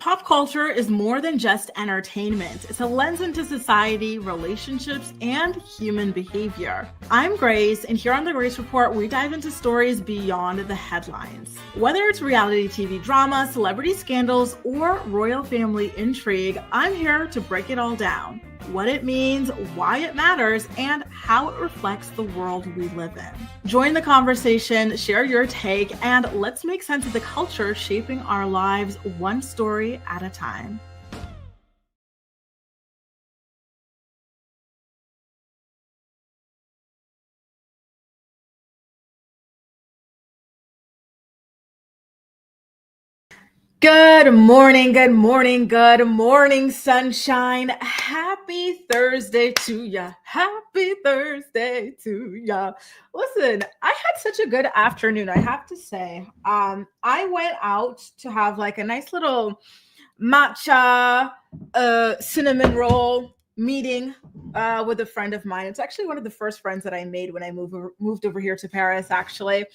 Pop culture is more than just entertainment. It's a lens into society, relationships, and human behavior. I'm Grace, and here on the Grace Report, we dive into stories beyond the headlines. Whether it's reality TV drama, celebrity scandals, or royal family intrigue, I'm here to break it all down. What it means, why it matters, and how it reflects the world we live in. Join the conversation, share your take, and let's make sense of the culture shaping our lives one story at a time. Good morning, sunshine. Happy Thursday to ya. Happy Thursday to ya. Listen, I had such a good afternoon, I have to say. I went out to have like a nice little matcha cinnamon roll meeting with a friend of mine. It's actually one of the first friends that I made when I moved over here to Paris, actually.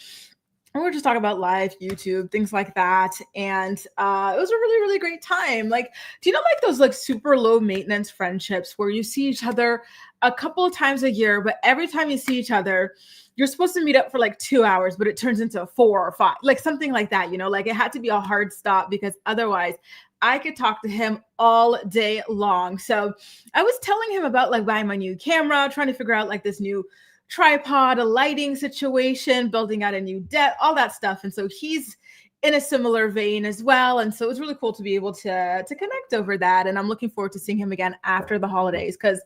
And we're just talking about live YouTube, things like that. And it was a really, really great time. Like, do you know like those like super low maintenance friendships where you see each other a couple of times a year, but every time you see each other, you're supposed to meet up for like 2 hours, but it turns into 4 or 5, like something like that, you know, like it had to be a hard stop because otherwise I could talk to him all day long. So I was telling him about like buying my new camera, trying to figure out like this new tripod, a lighting situation, building out a new deck, all that stuff. And so he's in a similar vein as well. And so it was really cool to be able to connect over that. And I'm looking forward to seeing him again after the holidays because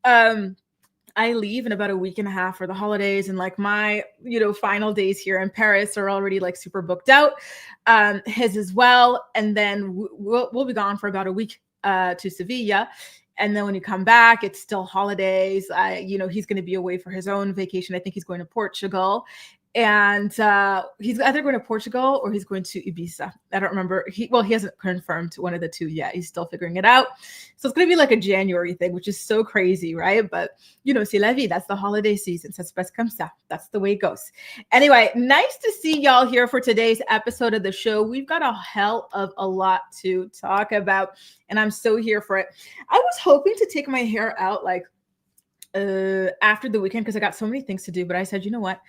I leave in about a week and a half for the holidays, and like my, final days here in Paris are already like super booked out. His as well. And then we'll be gone for about a week to Sevilla. And then when you come back, it's still holidays. He's going to be away for his own vacation. I think he's going to Portugal. And he's either going to Portugal or he's going to Ibiza. I don't remember. He hasn't confirmed one of the two yet. He's still figuring it out. So it's going to be like a January thing, which is so crazy, right? But, c'est la vie. That's the holiday season. Ça se passe comme ça. That's the way it goes. Anyway, nice to see y'all here for today's episode of the show. We've got a hell of a lot to talk about, and I'm so here for it. I was hoping to take my hair out after the weekend because I got so many things to do, but I said, you know what?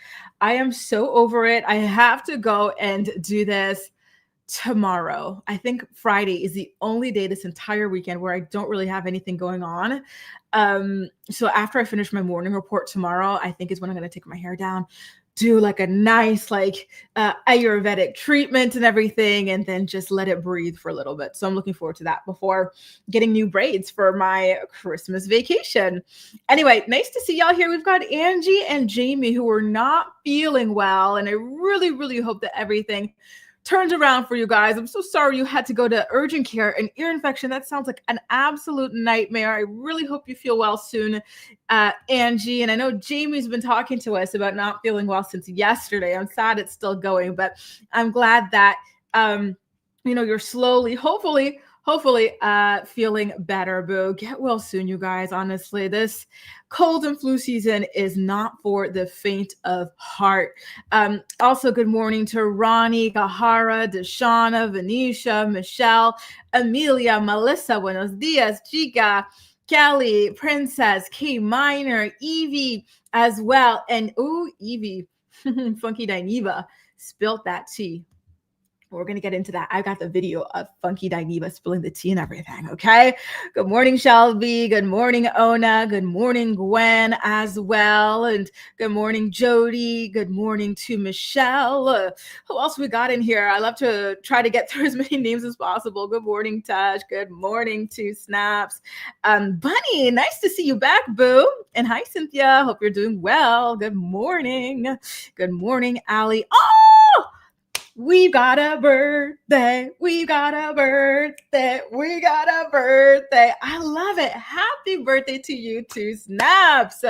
I am so over it. I have to go and do this tomorrow. I think Friday is the only day this entire weekend where I don't really have anything going on. So after I finish my morning report tomorrow, I think is when I'm going to take my hair down, do like a nice Ayurvedic treatment and everything, and then just let it breathe for a little bit. So I'm looking forward to that before getting new braids for my Christmas vacation. Anyway, nice to see y'all here. We've got Angie and Jamie who are not feeling well, and I really, really hope that everything turns around for you guys. I'm so sorry you had to go to urgent care. An ear infection, that sounds like an absolute nightmare. I really hope you feel well soon, Angie. And I know Jamie's been talking to us about not feeling well since yesterday. I'm sad it's still going, but I'm glad that, you're slowly, hopefully feeling better, boo. Get well soon, you guys. Honestly, this cold and flu season is not for the faint of heart. Also, good morning to Ronnie, Kahara, Deshauna, Venetia, Michelle, Amelia, Melissa, buenos dias, Chica, Kelly, Princess, K Minor, Evie as well. And Evie, Funky Dineva spilt that tea. We're going to get into that. I got the video of Funky Dineva spilling the tea and everything, okay? Good morning, Shelby. Good morning, Ona. Good morning, Gwen as well. And good morning, Jody. Good morning to Michelle. Who else we got in here? I love to try to get through as many names as possible. Good morning, Taj. Good morning to Snaps. Bunny, nice to see you back, boo. And hi, Cynthia. Hope you're doing well. Good morning. Good morning, Allie. Oh! We got a birthday. We got a birthday. We got a birthday. I love it. Happy birthday to you too, Snaps.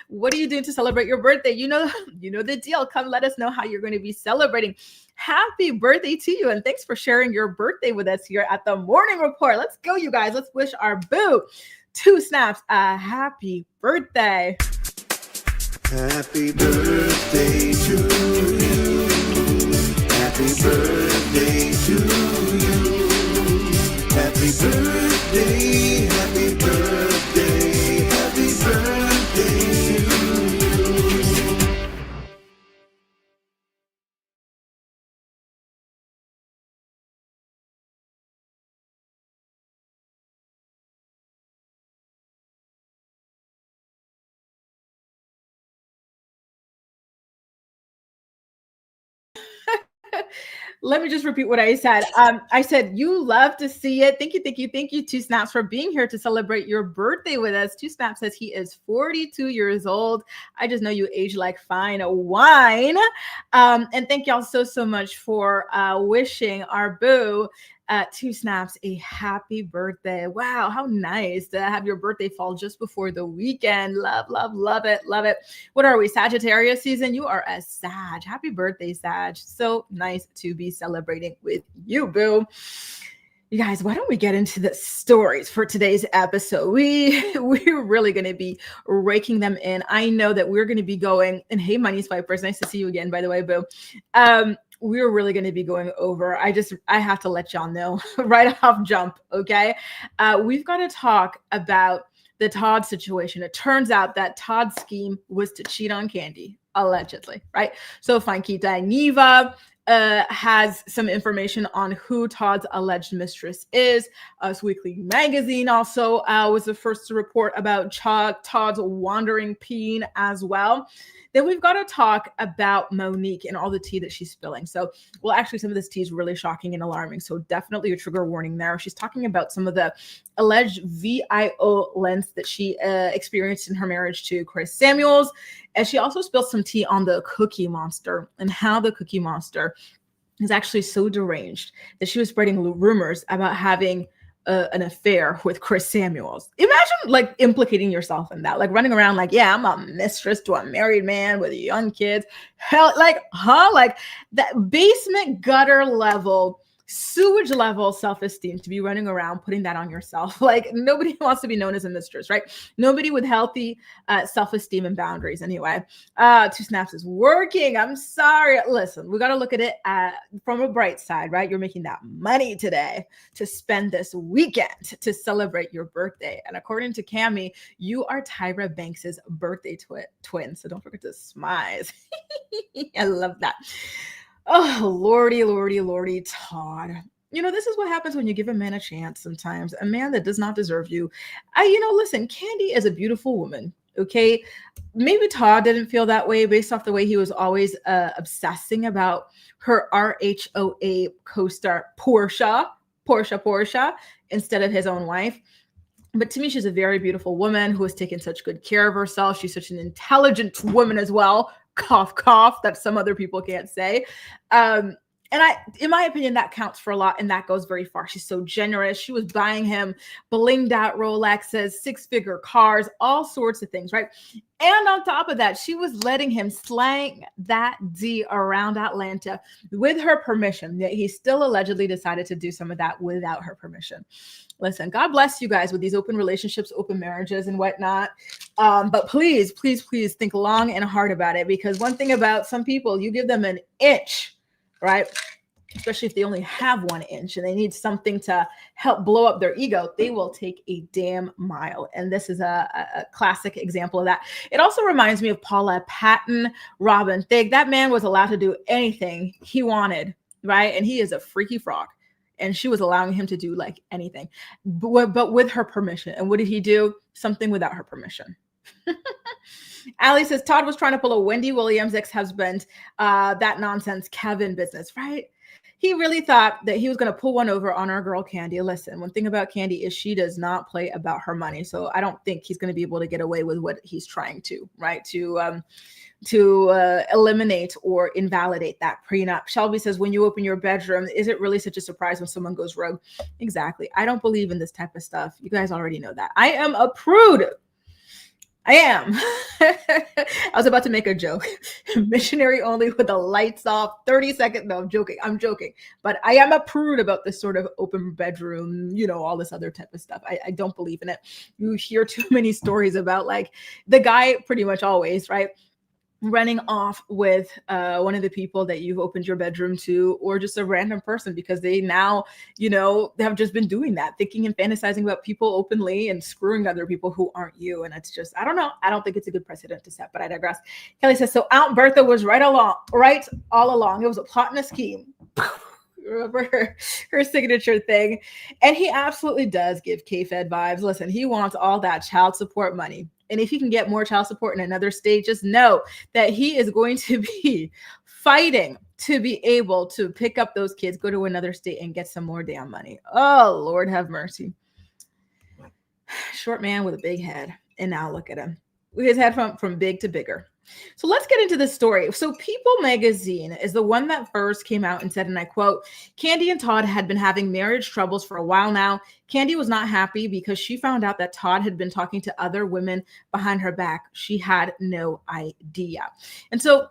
What are you doing to celebrate your birthday? You know the deal. Come let us know how you're going to be celebrating. Happy birthday to you. And thanks for sharing your birthday with us here at the Morning Report. Let's go, you guys. Let's wish our boo, two Snaps, a happy birthday. Happy birthday to you. Happy birthday to you. Let me just repeat what I said. I said, you love to see it. Thank you, thank you, thank you, Two Snaps, for being here to celebrate your birthday with us. Two Snaps says he is 42 years old. I just know you age like fine wine. And thank y'all so much for wishing our boo Two Snaps a happy birthday. Wow, how nice to have your birthday fall just before the weekend. Love, love, love it, love it. What are we, Sagittarius season? You are a Sag. Happy birthday, Sag. So nice to be celebrating with you, boo. You guys, why don't we get into the stories for today's episode? We're really going to be raking them in. I know that we're going to be going, and hey, Money Swipers, nice to see you again, by the way, boo. We're really going to be going over. I have to let y'all know right off jump. Okay. We've got to talk about the Todd situation. It turns out that Todd's scheme was to cheat on Kandi, allegedly, right? So Fankita Neva has some information on who Todd's alleged mistress is. Us Weekly Magazine also was the first to report about Todd's wandering peen as well. Then we've got to talk about Monique and all the tea that she's spilling. So, well, actually, some of this tea is really shocking and alarming. So definitely a trigger warning there. She's talking about some of the alleged violence that she experienced in her marriage to Chris Samuels. And she also spilled some tea on the Cookie Monster and how the Cookie Monster is actually so deranged that she was spreading rumors about having an affair with Chris Samuels. Imagine like implicating yourself in that, like running around like, yeah, I'm a mistress to a married man with young kids. Hell, like, huh? Like that basement gutter level, sewage level self-esteem to be running around putting that on yourself. Like nobody wants to be known as a mistress, right? Nobody with healthy self-esteem and boundaries. Anyway, Two Snaps is working. I'm sorry. Listen, we got to look at it from a bright side, right? You're making that money today to spend this weekend to celebrate your birthday. And according to Cami, you are Tyra Banks's birthday twin. So don't forget to smize. I love that. Oh, Lordy, Todd. You know, this is what happens when you give a man a chance sometimes. A man that does not deserve you. Listen, Kandi is a beautiful woman, okay? Maybe Todd didn't feel that way based off the way he was always obsessing about her RHOA co-star Portia, instead of his own wife. But to me, she's a very beautiful woman who has taken such good care of herself. She's such an intelligent woman as well. Cough, cough, that some other people can't say. In my opinion, that counts for a lot, and that goes very far. She's so generous. She was buying him blinged out Rolexes, 6-figure cars, all sorts of things, right? And on top of that, she was letting him slang that D around Atlanta with her permission. Yet he still allegedly decided to do some of that without her permission. Listen, God bless you guys with these open relationships, open marriages and whatnot. But please, please, please think long and hard about it, because one thing about some people, you give them an inch, right? Especially if they only have 1 inch and they need something to help blow up their ego, they will take a damn mile. And this is a classic example of that. It also reminds me of Paula Patton, Robin Thicke. That man was allowed to do anything he wanted, right? And he is a freaky frog. And she was allowing him to do like anything, but with her permission. And what did he do? Something without her permission. Allie says, Todd was trying to pull a Wendy Williams ex-husband, that nonsense Kevin business, right? He really thought that he was going to pull one over on our girl Kandi. Listen, one thing about Kandi is she does not play about her money. So I don't think he's going to be able to get away with what he's trying to, right? To eliminate or invalidate that prenup. Shelby says, when you open your bedroom, is it really such a surprise when someone goes rogue? Exactly. I don't believe in this type of stuff. You guys already know that. I am a prude. I am. I was about to make a joke. Missionary only with the lights off, 30 seconds. No, I'm joking. But I am a prude about this sort of open bedroom, all this other type of stuff. I don't believe in it. You hear too many stories about like the guy pretty much always, right? Running off with one of the people that you've opened your bedroom to, or just a random person, because they now, have just been doing that, thinking and fantasizing about people openly and screwing other people who aren't you. And it's just, I don't know. I don't think it's a good precedent to set, but I digress. Kelly says, so Aunt Bertha was right all along. It was a plot and a scheme. Remember her signature thing. And he absolutely does give K-Fed vibes. Listen, he wants all that child support money. And if he can get more child support in another state, just know that he is going to be fighting to be able to pick up those kids, go to another state, and get some more damn money. Oh, Lord have mercy. Short man with a big head. And now look at him. His head from big to bigger. So let's get into this story. So People magazine is the one that first came out and said, and I quote, Kandi and Todd had been having marriage troubles for a while now. Kandi was not happy because she found out that Todd had been talking to other women behind her back. She had no idea. And so,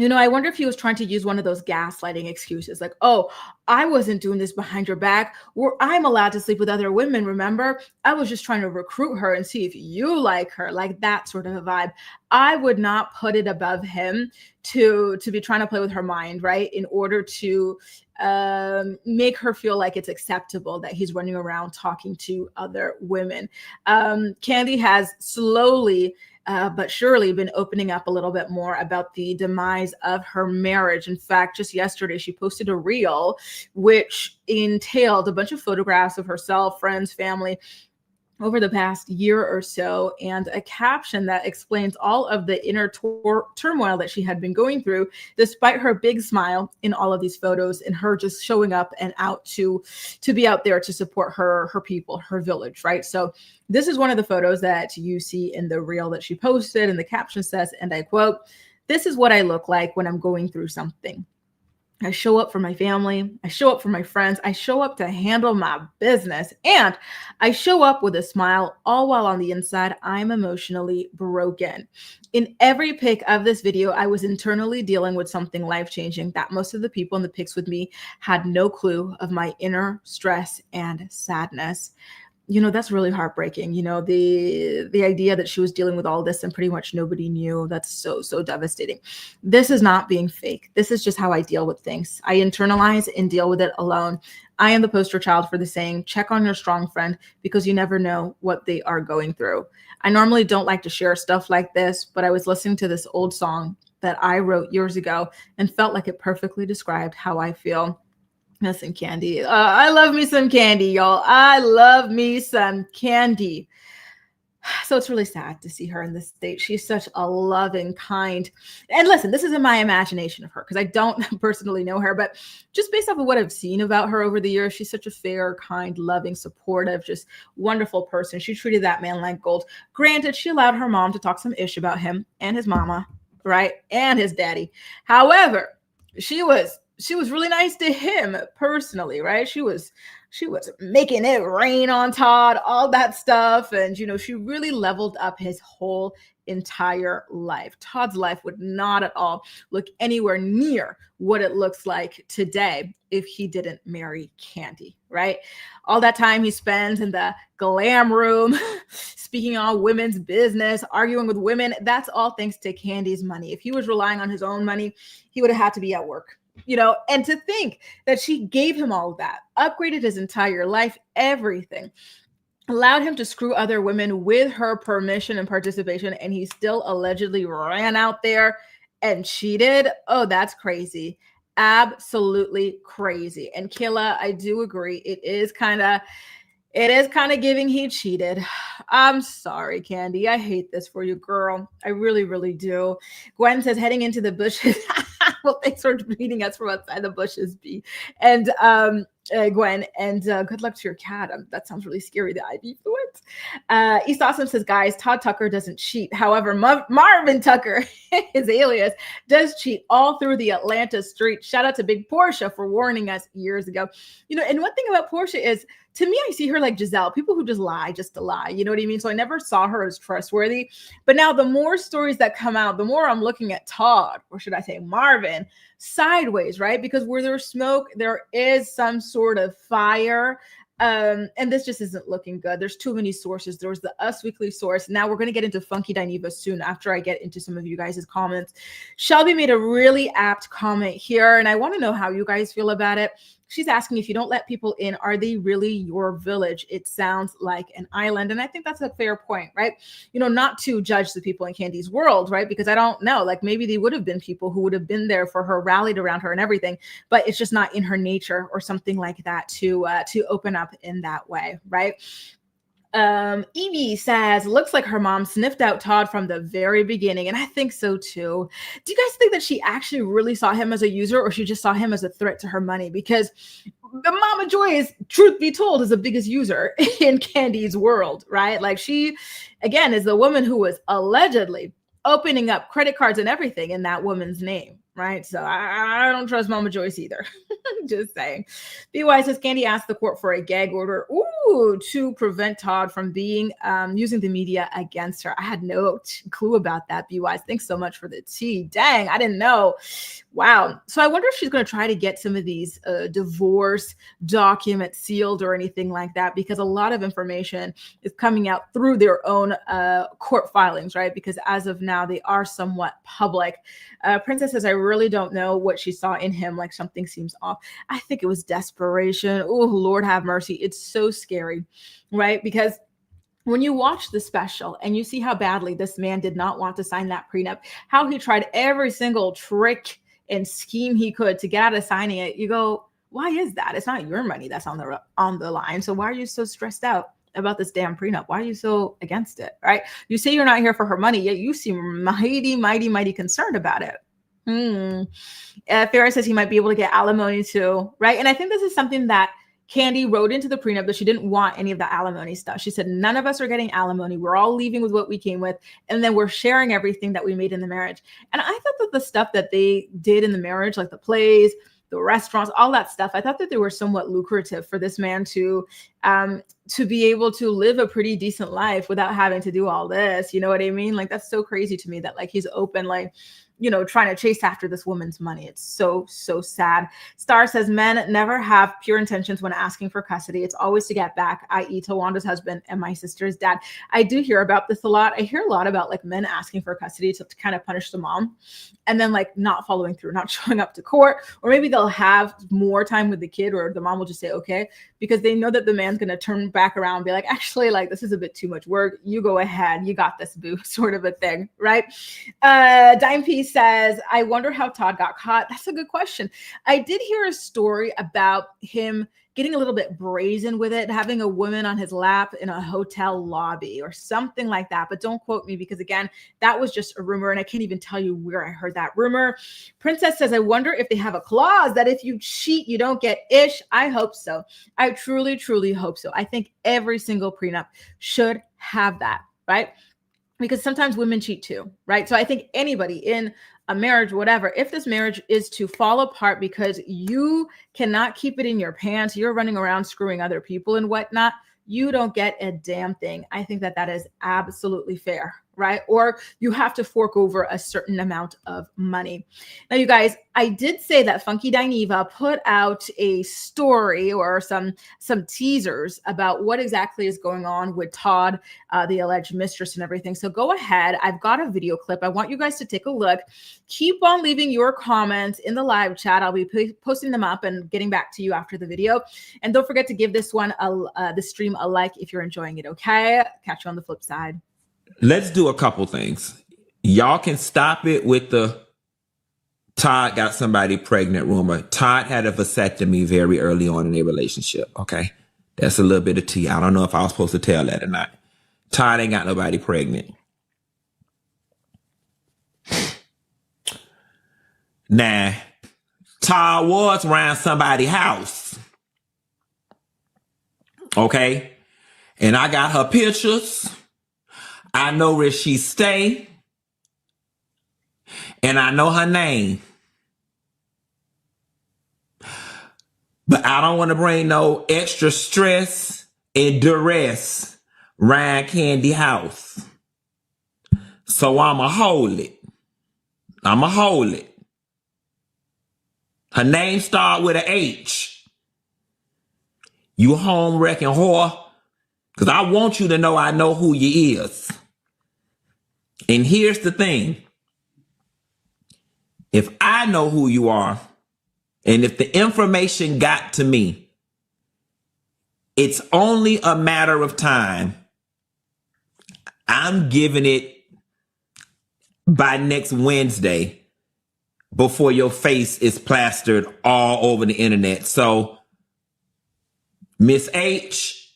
I wonder if he was trying to use one of those gaslighting excuses like, oh, I wasn't doing this behind your back. I'm allowed to sleep with other women, remember? I was just trying to recruit her and see if you like her, like that sort of a vibe. I would not put it above him to be trying to play with her mind, right? In order to make her feel like it's acceptable that he's running around talking to other women. Kandi has slowly but surely been opening up a little bit more about the demise of her marriage. In fact, just yesterday, she posted a reel which entailed a bunch of photographs of herself, friends, family, over the past year or so, and a caption that explains all of the inner turmoil that she had been going through, despite her big smile in all of these photos and her just showing up and out to be out there to support her people, her village, right? So this is one of the photos that you see in the reel that she posted, and the caption says, and I quote, "This is what I look like when I'm going through something. I show up for my family. I show up for my friends. I show up to handle my business. And I show up with a smile, all while on the inside, I'm emotionally broken. In every pic of this video, I was internally dealing with something life-changing that most of the people in the pics with me had no clue of my inner stress and sadness." That's really heartbreaking. The idea that she was dealing with all this and pretty much nobody knew, that's so devastating. This is not being fake. This is just how I deal with things. I internalize and deal with it alone. I am the poster child for the saying, check on your strong friend because you never know what they are going through. I normally don't like to share stuff like this, but I was listening to this old song that I wrote years ago and felt like it perfectly described how I feel. Listen, Kandi. I love me some Kandi, y'all. I love me some Kandi. So it's really sad to see her in this state. She's such a loving, kind, and listen, this is in my imagination of her because I don't personally know her, but just based off of what I've seen about her over the years, she's such a fair, kind, loving, supportive, just wonderful person. She treated that man like gold. Granted, she allowed her mom to talk some ish about him and his mama, right? And his daddy. However, she was really nice to him personally, right? She was making it rain on Todd, all that stuff. And, she really leveled up his whole entire life. Todd's life would not at all look anywhere near what it looks like today if he didn't marry Kandi, right? All that time he spends in the glam room, speaking on women's business, arguing with women, that's all thanks to Kandi's money. If he was relying on his own money, he would have had to be at work. And to think that she gave him all of that, upgraded his entire life, everything, allowed him to screw other women with her permission and participation, and he still allegedly ran out there and cheated. Oh, that's crazy. Absolutely crazy. And Kayla, I do agree. It is kind of giving he cheated. I'm sorry, Kandi. I hate this for you, girl. I really, really do. Gwen says, heading into the bushes. Well, thanks for reading us from outside the bushes, B. And Gwen, and good luck to your cat. That sounds really scary, the IV fluids. East Awesome says, guys, Todd Tucker doesn't cheat. However, Marvin Tucker, his alias, does cheat all through the Atlanta street. Shout out to Big Portia for warning us years ago. And one thing about Portia is, to me, I see her like Giselle, people who just lie just to lie. You know what I mean? So I never saw her as trustworthy. But now the more stories that come out, the more I'm looking at Todd, or should I say Marvin, sideways, right? Because where there's smoke, there is some sort of fire. And this just isn't looking good. There's too many sources. There was the Us Weekly source. Now we're going to get into Funky Dineva soon after I get into some of you guys' comments. Shelby made a really apt comment here, and I want to know how you guys feel about it. She's asking, if you don't let people in, are they really your village? It sounds like an island. And I think that's a fair point, right? Not to judge the people in Kandi's world, right? Because I don't know, like maybe they would have been people who would have been there for her, rallied around her and everything, but it's just not in her nature or something like that to open up in that way, right? Evie says, looks like her mom sniffed out Todd from the very beginning. And I think so too. Do you guys think that she actually really saw him as a user, or she just saw him as a threat to her money? Because the Mama Joy is, truth be told, is the biggest user in Kandi's world, right? Like, she, again, is the woman who was allegedly opening up credit cards and everything in that woman's name, right? So I don't trust Mama Joyce either. Just saying. BY says, Kandi asked the court for a gag order, to prevent Todd from being using the media against her. I had no clue about that, BY. Thanks so much for the tea. Dang, I didn't know. Wow. So I wonder if she's going to try to get some of these divorce documents sealed or anything like that, because a lot of information is coming out through their own court filings, right? Because as of now, they are somewhat public. Princess says, I really don't know what she saw in him. Like, something seems off. I think it was desperation. Oh, Lord have mercy. It's so scary, right? Because when you watch the special and you see how badly this man did not want to sign that prenup, how he tried every single trick and scheme he could to get out of signing it, you go, why is that? It's not your money that's on the line. So why are you so stressed out about this damn prenup? Why are you so against it, right? You say you're not here for her money, yet you seem mighty concerned about it. Farrah says he might be able to get alimony too, right? And I think this is something that Kandi wrote into the prenup, that she didn't want any of the alimony stuff. She said, none of us are getting alimony. We're all leaving with what we came with. And then we're sharing everything that we made in the marriage. And I thought that the stuff that they did in the marriage, like the plays, the restaurants, all that stuff, I thought that they were somewhat lucrative for this man to be able to live a pretty decent life without having to do all this. You know what I mean? Like, that's so crazy to me that, like, he's open, like, you know, trying to chase after this woman's money. It's so sad. Star says, men never have pure intentions when asking for custody. It's always to get back, i.e. Tawanda's husband and my sister's dad. I do hear about this a lot. I hear a lot about, like, men asking for custody to kind of punish the mom, and then, like, not following through, not showing up to court, or maybe they'll have more time with the kid, or the mom will just say, okay, because they know that the man's going to turn back around and be like, actually, like, this is a bit too much work. You go ahead. You got this, boo, sort of a thing, right? Dime Piece says, I wonder how Todd got caught. That's a good question. I did hear a story about him getting a little bit brazen with it, having a woman on his lap in a hotel lobby or something like that. But don't quote me, because, again, that was just a rumor, and I can't even tell you where I heard that rumor. Princess says, I wonder if they have a clause that if you cheat, you don't get ish. I hope so. I truly hope so. I think every single prenup should have that, right? Because sometimes women cheat too, right? So I think anybody in a marriage, whatever, if this marriage is to fall apart because you cannot keep it in your pants, you're running around screwing other people and whatnot, you don't get a damn thing. I think that that is absolutely fair, right? Or you have to fork over a certain amount of money. Now, you guys, I did say that Funky Dineva put out a story or some teasers about what exactly is going on with Todd, the alleged mistress and everything. So go ahead. I've got a video clip. I want you guys to take a look. Keep on leaving your comments in the live chat. I'll be posting them up and getting back to you after the video. And don't forget to give this one, the stream, a like if you're enjoying it, okay? Catch you on the flip side. Let's do a couple things. Y'all can stop it with the Todd got somebody pregnant rumor. Todd had a vasectomy very early on in their relationship. Okay. That's a little bit of tea. I don't know if I was supposed to tell that or not. Todd ain't got nobody pregnant. Nah, Todd was around somebody's house. Okay. And I got her pictures. I know where she stay. And I know her name. But I don't want to bring no extra stress and duress around Kandi house. So I'ma hold it. Her name start with an H. You home wrecking whore. Because I want you to know I know who you is. And here's the thing. If I know who you are, and if the information got to me, it's only a matter of time. I'm giving it by next Wednesday before your face is plastered all over the internet. So, Miss H,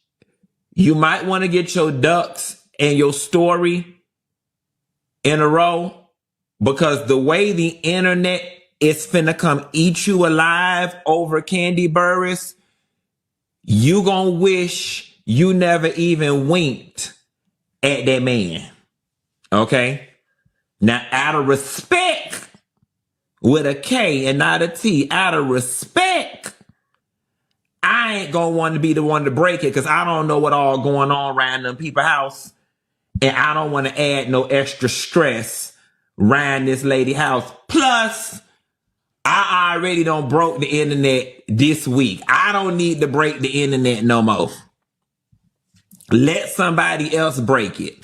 You might want to get your ducks and your story in a row, because the way the internet is finna come eat you alive over Kandi Burruss, you gonna wish you never even winked at that man. Okay? Now, out of respect, with a K and not a T, out of respect, I ain't gonna want to be the one to break it, because I don't know what all going on around them people's house. And I don't want to add no extra stress around this lady house. Plus, I already done broke the internet this week. I don't need to break the internet no more. Let somebody else break it.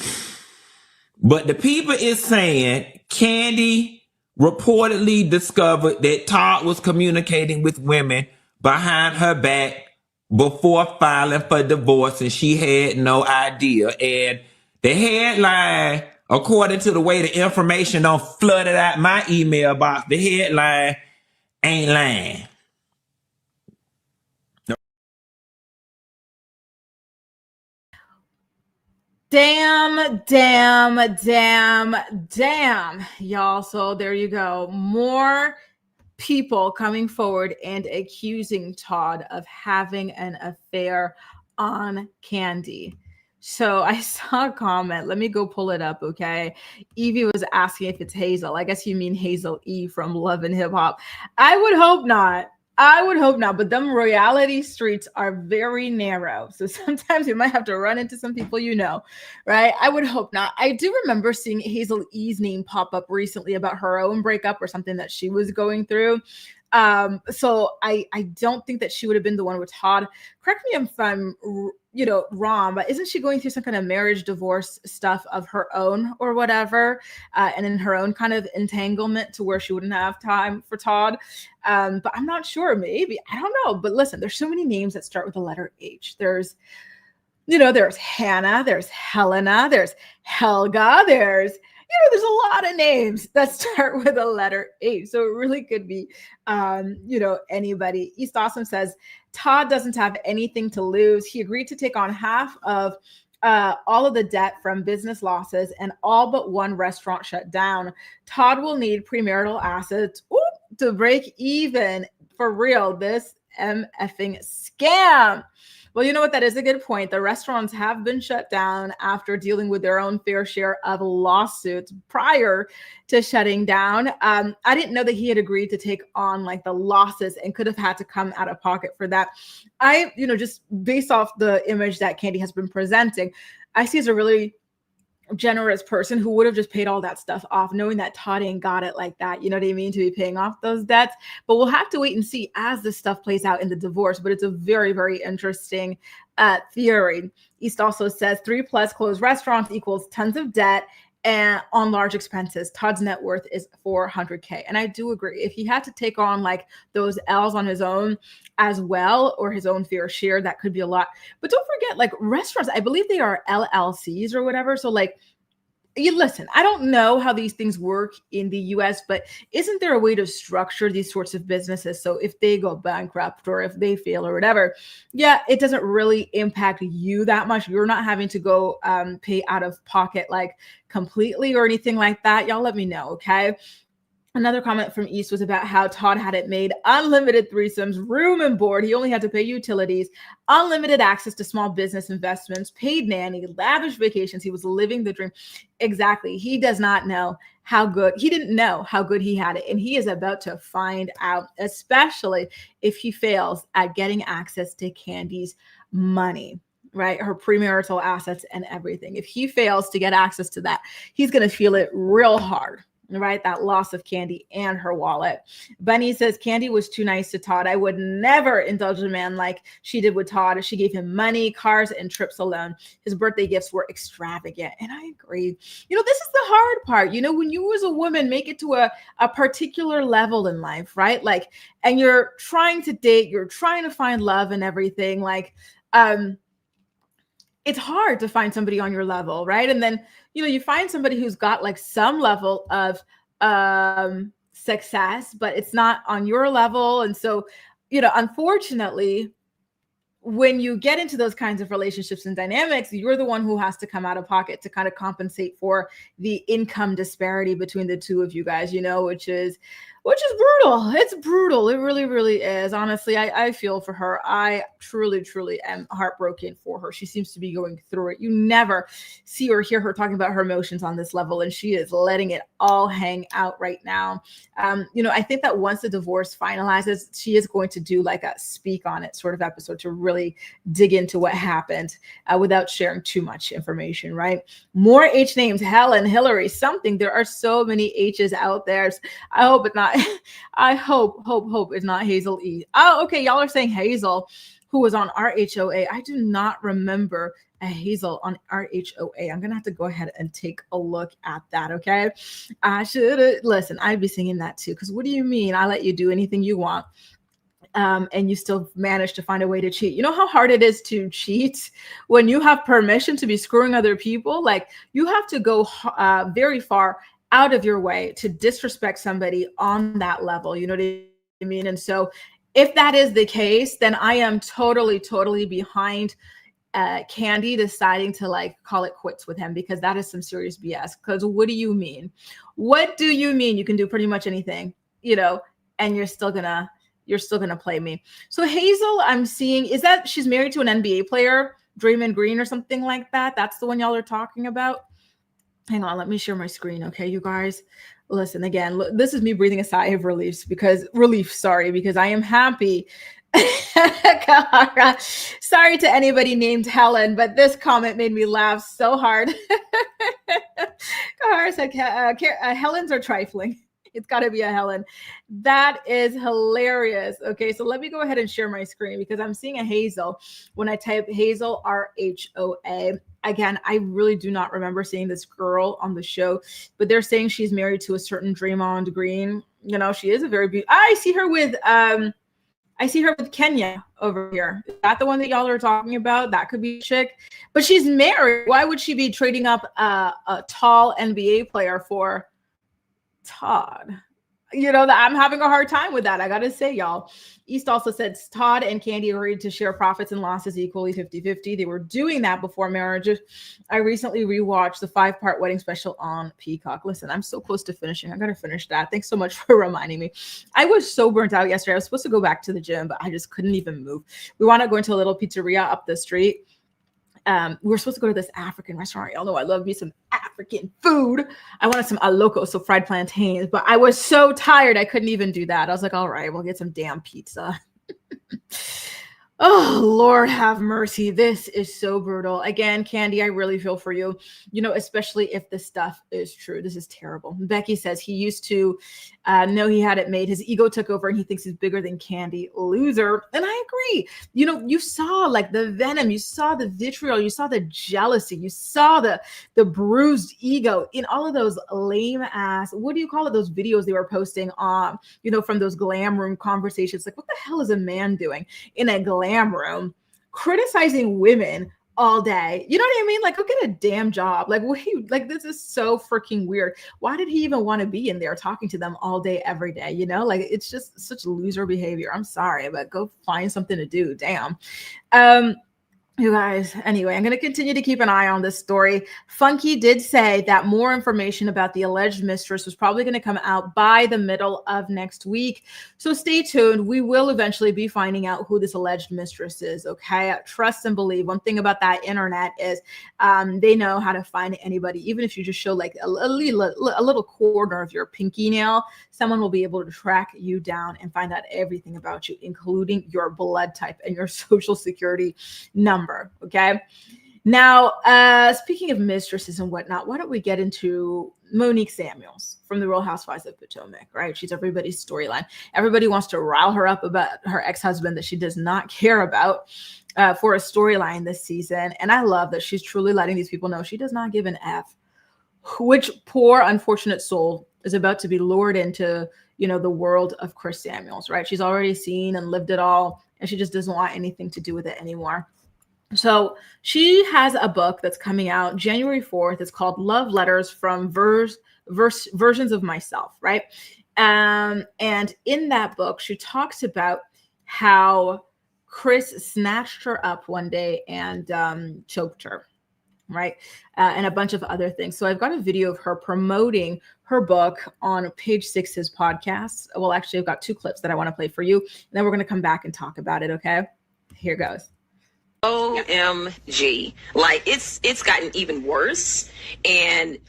But the people is saying Kandi reportedly discovered that Todd was communicating with women behind her back before filing for divorce, and she had no idea. And the headline, according to the way the information done flooded out my email box, the headline ain't lying. Damn, y'all. So there you go. More people coming forward and accusing Todd of having an affair on Kandi. So I saw a comment. Let me go pull it up, okay? Evie was asking if it's Hazel. I guess you mean Hazel E from Love and Hip Hop. I would hope not. But them royalty streets are very narrow. So sometimes you might have to run into some people you know, right? I would hope not. I do remember seeing Hazel E's name pop up recently about her own breakup or something that she was going through. So I don't think that she would have been the one with Todd. Correct me if I'm wrong, but isn't she going through some kind of marriage divorce stuff of her own or whatever, and in her own kind of entanglement to where she wouldn't have time for Todd? But I'm not sure. Maybe, I don't know. But listen, there's so many names that start with the letter H. There's Hannah, there's Helena, there's Helga, there's a lot of names that start with a letter H. So it really could be, anybody. East Awesome says, Todd doesn't have anything to lose. He agreed to take on half of all of the debt from business losses, and all but one restaurant shut down. Todd will need premarital assets to break even. For real, this MFing scam. Well, you know what? That is a good point. The restaurants have been shut down after dealing with their own fair share of lawsuits prior to shutting down. I didn't know that he had agreed to take on like the losses and could have had to come out of pocket for that. Just based off the image that Kandi has been presenting, I see as a really generous person who would have just paid all that stuff off, knowing that Todd ain't got it like that, you know what I mean, to be paying off those debts. But we'll have to wait and see as this stuff plays out in the divorce. But it's a very, very interesting theory. East also says 3+ closed restaurants equals tons of debt and on large expenses. Todd's net worth is $400K. And I do agree. If he had to take on like those L's on his own as well, or his own fair share, that could be a lot. But don't forget, like restaurants, I believe they are LLCs or whatever. So like, listen, I don't know how these things work in the US, but isn't there a way to structure these sorts of businesses so if they go bankrupt or if they fail or whatever, it doesn't really impact you that much. You're not having to go pay out of pocket like completely or anything like that. Y'all let me know, okay? Another comment from East was about how Todd had it made: unlimited threesomes, room and board. He only had to pay utilities, unlimited access to small business investments, paid nanny, lavish vacations. He was living the dream. Exactly. He does not know how good, he didn't know how good he had it. And he is about to find out, especially if he fails at getting access to Kandi's money, right? Her premarital assets and everything. If he fails to get access to that, he's going to feel it real hard. Right? That loss of Kandi and her wallet. Bunny says, Kandi was too nice to Todd. I would never indulge a man like she did with Todd. She gave him money, cars, and trips alone. His birthday gifts were extravagant. And I agree. This is the hard part. When you as a woman make it to a particular level in life, right? Like, and you're trying to date, you're trying to find love and everything. Like, it's hard to find somebody on your level, right? And then, you find somebody who's got like some level of success, but it's not on your level. And so, unfortunately, when you get into those kinds of relationships and dynamics, you're the one who has to come out of pocket to kind of compensate for the income disparity between the two of you guys, which is brutal. It's brutal. It really, really is. Honestly, I feel for her. I truly, truly am heartbroken for her. She seems to be going through it. You never see or hear her talking about her emotions on this level, and she is letting it all hang out right now. I think that once the divorce finalizes, she is going to do like a speak on it sort of episode to really dig into what happened without sharing too much information, right? More H names, Helen, Hillary, something. There are so many H's out there. I hope it's not. I hope it's not Hazel E. Oh, okay. Y'all are saying Hazel, who was on RHOA. I do not remember a Hazel on RHOA. I'm gonna have to go ahead and take a look at that. Okay. I should listen. I'd be singing that too. Because what do you mean? I let you do anything you want. And you still manage to find a way to cheat. You know how hard it is to cheat when you have permission to be screwing other people? Like, you have to go very far out of your way to disrespect somebody on that level. You know what I mean? And so if that is the case, then I am totally, totally behind Kandi deciding to like call it quits with him, because that is some serious BS. Because what do you mean? What do you mean? You can do pretty much anything, and you're still gonna play me. So Hazel, I'm seeing, is that she's married to an NBA player, Draymond Green or something like that? That's the one y'all are talking about? Hang on, let me share my screen. Okay, you guys, listen again. This is me breathing a sigh of relief because I am happy. Sorry to anybody named Helen, but this comment made me laugh so hard. Kahara said, Helens are trifling. It's got to be a Helen. That is hilarious. Okay, so let me go ahead and share my screen because I'm seeing a Hazel when I type Hazel RHOA. Again, I really do not remember seeing this girl on the show, but they're saying she's married to a certain Draymond Green. She is a very beautiful. I see her with Kenya over here. Is that the one that y'all are talking about? That could be a chick, but she's married. Why would she be trading up a tall NBA player for Todd? That I'm having a hard time with that. I got to say, y'all. East also said Todd and Kandi agreed to share profits and losses equally 50-50. They were doing that before marriage. I recently rewatched the 5-part wedding special on Peacock. Listen, I'm so close to finishing. I got to finish that. Thanks so much for reminding me. I was so burnt out yesterday. I was supposed to go back to the gym, but I just couldn't even move. We want to go into a little pizzeria up the street. We were supposed to go to this African restaurant. Y'all know I love me some African food. I wanted some loco, so fried plantains, but I was so tired I couldn't even do that. I was like, all right, we'll get some damn pizza. Oh, Lord have mercy. This is so brutal. Again, Kandi, I really feel for you, especially if this stuff is true. This is terrible. Becky says he used to know he had it made. His ego took over and he thinks he's bigger than Kandi. Loser. And I agree. You saw like the venom, you saw the vitriol, you saw the jealousy, you saw the bruised ego in all of those lame ass, what do you call it? Those videos they were posting on, from those glam room conversations. Like, what the hell is a man doing in a glam room criticizing women all day? You know what I mean? Like, go get a damn job. Like, this is so freaking weird. Why did he even want to be in there talking to them all day, every day? Like, it's just such loser behavior. I'm sorry, but go find something to do. Damn. You guys, anyway, I'm going to continue to keep an eye on this story. Funky did say that more information about the alleged mistress was probably going to come out by the middle of next week. So stay tuned. We will eventually be finding out who this alleged mistress is, okay? Trust and believe. One thing about that internet is they know how to find anybody. Even if you just show like a little corner of your pinky nail, someone will be able to track you down and find out everything about you, including your blood type and your social security number. Okay. Now, speaking of mistresses and whatnot, why don't we get into Monique Samuels from the Real Housewives of Potomac, right? She's everybody's storyline. Everybody wants to rile her up about her ex-husband that she does not care about for a storyline this season. And I love that she's truly letting these people know she does not give an F. Which poor, unfortunate soul is about to be lured into, the world of Chris Samuels, right? She's already seen and lived it all, and she just doesn't want anything to do with it anymore. So she has a book that's coming out January 4th. It's called Love Letters from Versions of Myself, right? And in that book, she talks about how Chris snatched her up one day and choked her, right? And a bunch of other things. So I've got a video of her promoting her book on Page Six's podcast. Well, actually, I've got 2 clips that I want to play for you. And then we're going to come back and talk about it, okay? Here goes. OMG. Like it's gotten even worse. And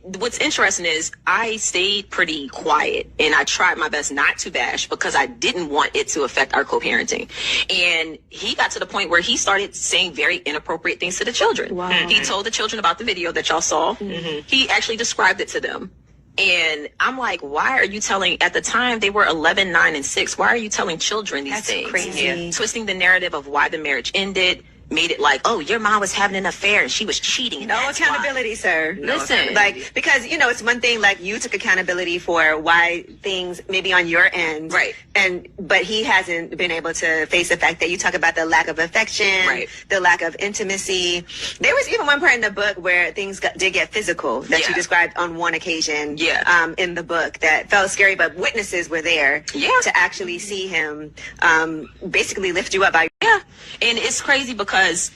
what's interesting is I stayed pretty quiet and I tried my best not to bash because I didn't want it to affect our co-parenting. And he got to the point where he started saying very inappropriate things to the children. Wow. He told the children about the video that y'all saw. Mm-hmm. He actually described it to them. And I'm like, why are you telling, at the time they were 11, 9, and 6, why are you telling children these things? Crazy. Yeah. Twisting the narrative of why the marriage ended, made it like, oh, your mom was having an affair and she was cheating. And No accountability, sir. Listen. Like, because, you know, it's one thing, like, you took accountability for why things maybe on your end. Right. But he hasn't been able to face the fact that you talk about the lack of affection, Right. the lack of intimacy. There was even one part in the book where things did get physical that you Yeah. described on one occasion Yeah. in the book that felt scary, but witnesses were there Yeah. to actually see him basically lift you up by Yeah. And it's crazy because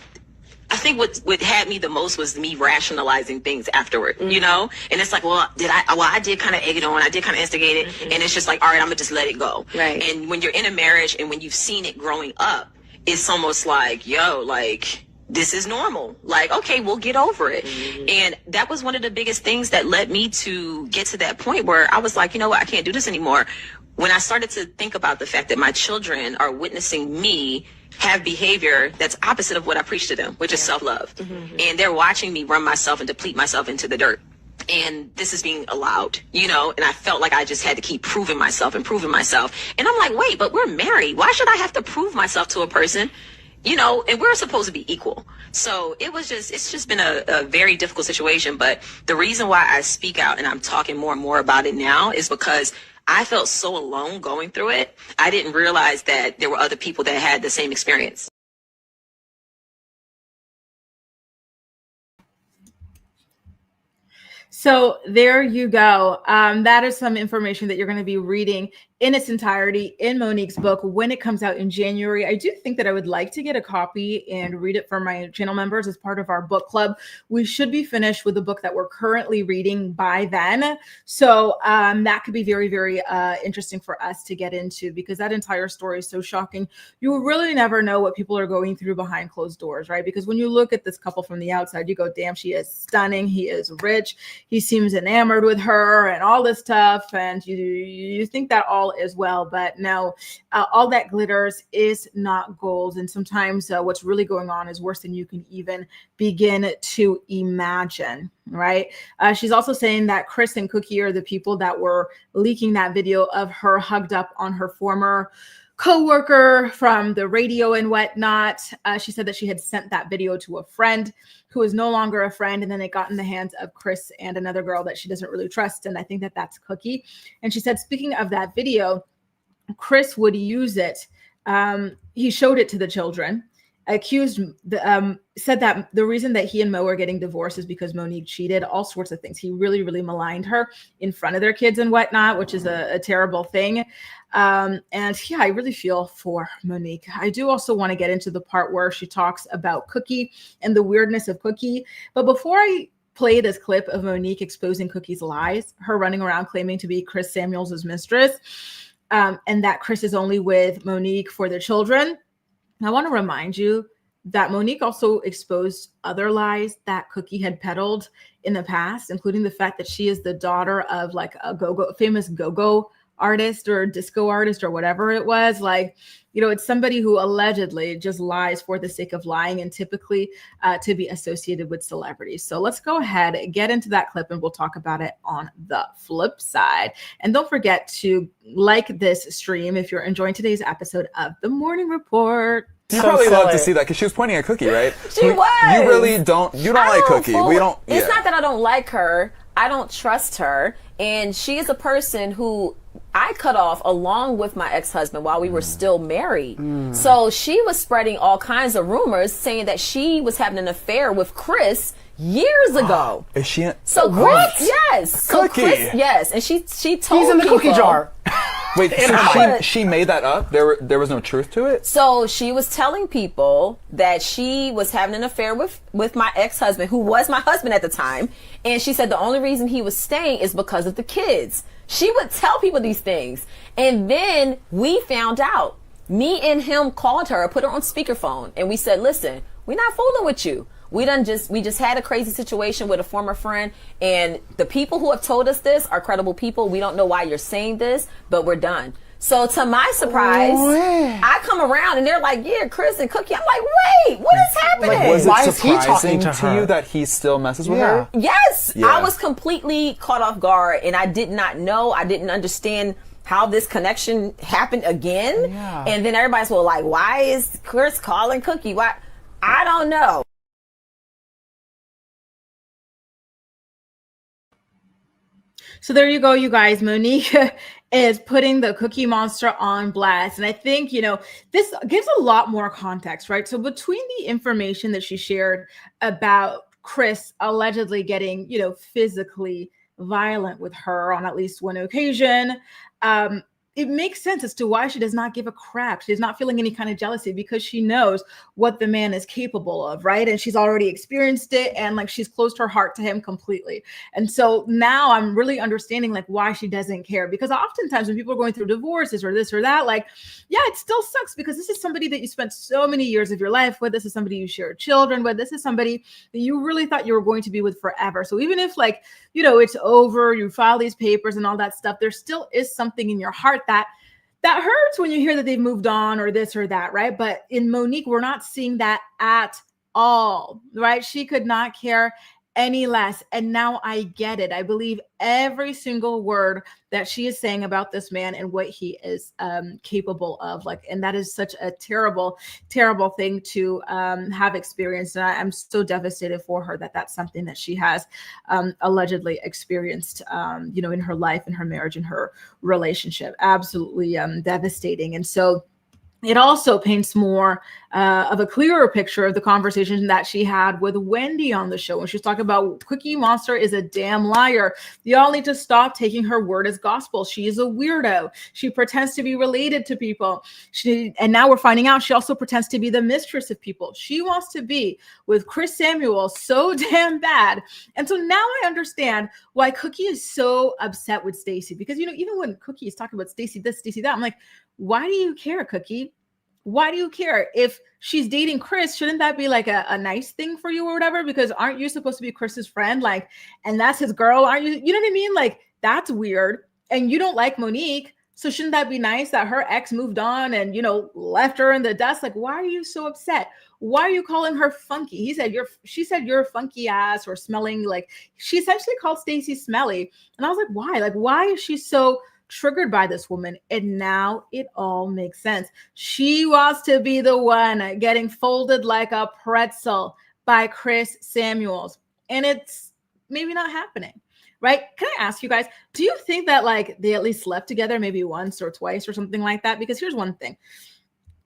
I think what had me the most was me rationalizing things afterward, you know? And it's like, well, I did kind of egg it on. I did kind of instigate it. And it's just like, all right, I'm going to just let it go. Right. And when you're in a marriage and when you've seen it growing up, it's almost like, yo, like, this is normal. Like, okay, we'll get over it. And that was one of the biggest things that led me to get to that point where I was like, you know what, I can't do this anymore. When I started to think about the fact that my children are witnessing me have behavior that's opposite of what I preach to them, which is self-love. And they're watching me run myself and deplete myself into the dirt. And this is being allowed, you know, and I felt like I just had to keep proving myself. And I'm like, wait, but we're married. Why should I have to prove myself to a person? You know, and we're supposed to be equal. So it's just been a very difficult situation. But the reason why I speak out and I'm talking more and more about it now is because I felt so alone going through it. I didn't realize that there were other people that had the same experience. So there you go. That is some information that you're going to be reading in its entirety in Monique's book when it comes out in January. I do think that I would like to get a copy and read it for my channel members as part of our book club. We should be finished with the book that we're currently reading by then. So that could be very, very interesting for us to get into because that entire story is so shocking. You will really never know what people are going through behind closed doors, right? Because when you look at this couple from the outside, you go, damn, she is stunning. He is rich. He seems enamored with her and all this stuff. And you think that all is well, but no, all that glitters is not gold. And sometimes what's really going on is worse than you can even begin to imagine, right? She's also saying that Chris and Cookie are the people that were leaking that video of her hugged up on her former co-worker from the radio and whatnot. She said that she had sent that video to a friend who is no longer a friend, and then it got in the hands of Chris and another girl that she doesn't really trust, and I think that that's Cookie. And she said, speaking of that video, Chris would use it. He showed it to the children, said that the reason that he and Mo are getting divorced is because Monique cheated, all sorts of things. He really, really maligned her in front of their kids and whatnot, which is a terrible thing. And yeah, I really feel for Monique. I do also want to get into the part where she talks about Cookie and the weirdness of Cookie. But before I play this clip of Monique exposing Cookie's lies, her running around claiming to be Chris Samuels' mistress, and that Chris is only with Monique for their children, I want to remind you that Monique also exposed other lies that Cookie had peddled in the past, including the fact that she is the daughter of like a famous go-go artist or disco artist or whatever it was. Like, you know, it's somebody who allegedly just lies for the sake of lying and typically to be associated with celebrities. So let's go ahead and get into that clip and we'll talk about it on the flip side. And don't forget to like this stream if you're enjoying today's episode of The Morning Report. You So probably love to silly. see that because she was pointing at Cookie, right? She was. You really don't. You don't like Cookie. We don't. It's yeah. not that I don't like her. I don't trust her, and she is a person who I cut off along with my ex-husband while we were still married. So she was spreading all kinds of rumors saying that she was having an affair with Chris years ago. Is she? So What? Chris, yes. So Cookie. Chris, yes, and she told He's in the cookie people- jar. Wait, so she made that up? There was no truth to it? So she was telling people that she was having an affair with my ex-husband, who was my husband at the time. And she said the only reason he was staying is because of the kids. She would tell people these things. And then we found out. Me and him called her, put her on speakerphone, and we said, listen, we're not fooling with you. We just had a crazy situation with a former friend, and the people who have told us this are credible people. We don't know why you're saying this, but we're done. So to my surprise, I come around and they're like, yeah, Chris and Cookie. I'm like, wait, what is happening? Like, was Why it is he surprising talking to to her? you that he still messes with her? Yes, Yeah. I was completely caught off guard, and I did not know. I didn't understand how this connection happened again. Yeah. And then everybody's like, why is Chris calling Cookie? Why? I don't know. So there you go, you guys. Monique is putting the Cookie Monster on blast. And I think, this gives a lot more context, right? So between the information that she shared about Chris allegedly getting, physically violent with her on at least one occasion, it makes sense as to why she does not give a crap. She's not feeling any kind of jealousy because she knows what the man is capable of, right? And she's already experienced it, and like she's closed her heart to him completely. And so now I'm really understanding like why she doesn't care, because oftentimes when people are going through divorces or this or that, like, yeah, it still sucks because this is somebody that you spent so many years of your life with. This is somebody you shared children with. This is somebody that you really thought you were going to be with forever. So even if like, it's over, you file these papers and all that stuff, there still is something in your heart that hurts when you hear that they've moved on or this or that, right? But in Monique, we're not seeing that at all, right? She could not care any less. And now I get it. I believe every single word that she is saying about this man and what he is capable of. And that is such a terrible, terrible thing to have experienced. And I'm so devastated for her that that's something that she has allegedly experienced, in her life, in her marriage, in her relationship. Absolutely devastating. And so it also paints more of a clearer picture of the conversation that she had with Wendy on the show when she's talking about Cookie Monster is a damn liar. Y'all need to stop taking her word as gospel. She is a weirdo. She pretends to be related to people. And now we're finding out she also pretends to be the mistress of people. She wants to be with Chris Samuels so damn bad. And so now I understand why Cookie is so upset with Stacey, because, even when Cookie is talking about Stacey this, Stacey that, I'm like, why do you care, Cookie? Why do you care? If she's dating Chris, shouldn't that be like a nice thing for you or whatever? Because aren't you supposed to be Chris's friend? And that's his girl, aren't you? You know what I mean? That's weird. And you don't like Monique. So shouldn't that be nice that her ex moved on and, left her in the dust? Why are you so upset? Why are you calling her funky? She said you're funky ass or smelling. She essentially called Stacey smelly. And I was like, why? Why is she so triggered by this woman? And now it all makes sense. She wants to be the one getting folded like a pretzel by Chris Samuels. And it's maybe not happening, right? Can I ask you guys, do you think that they at least slept together maybe once or twice or something like that? Because here's one thing.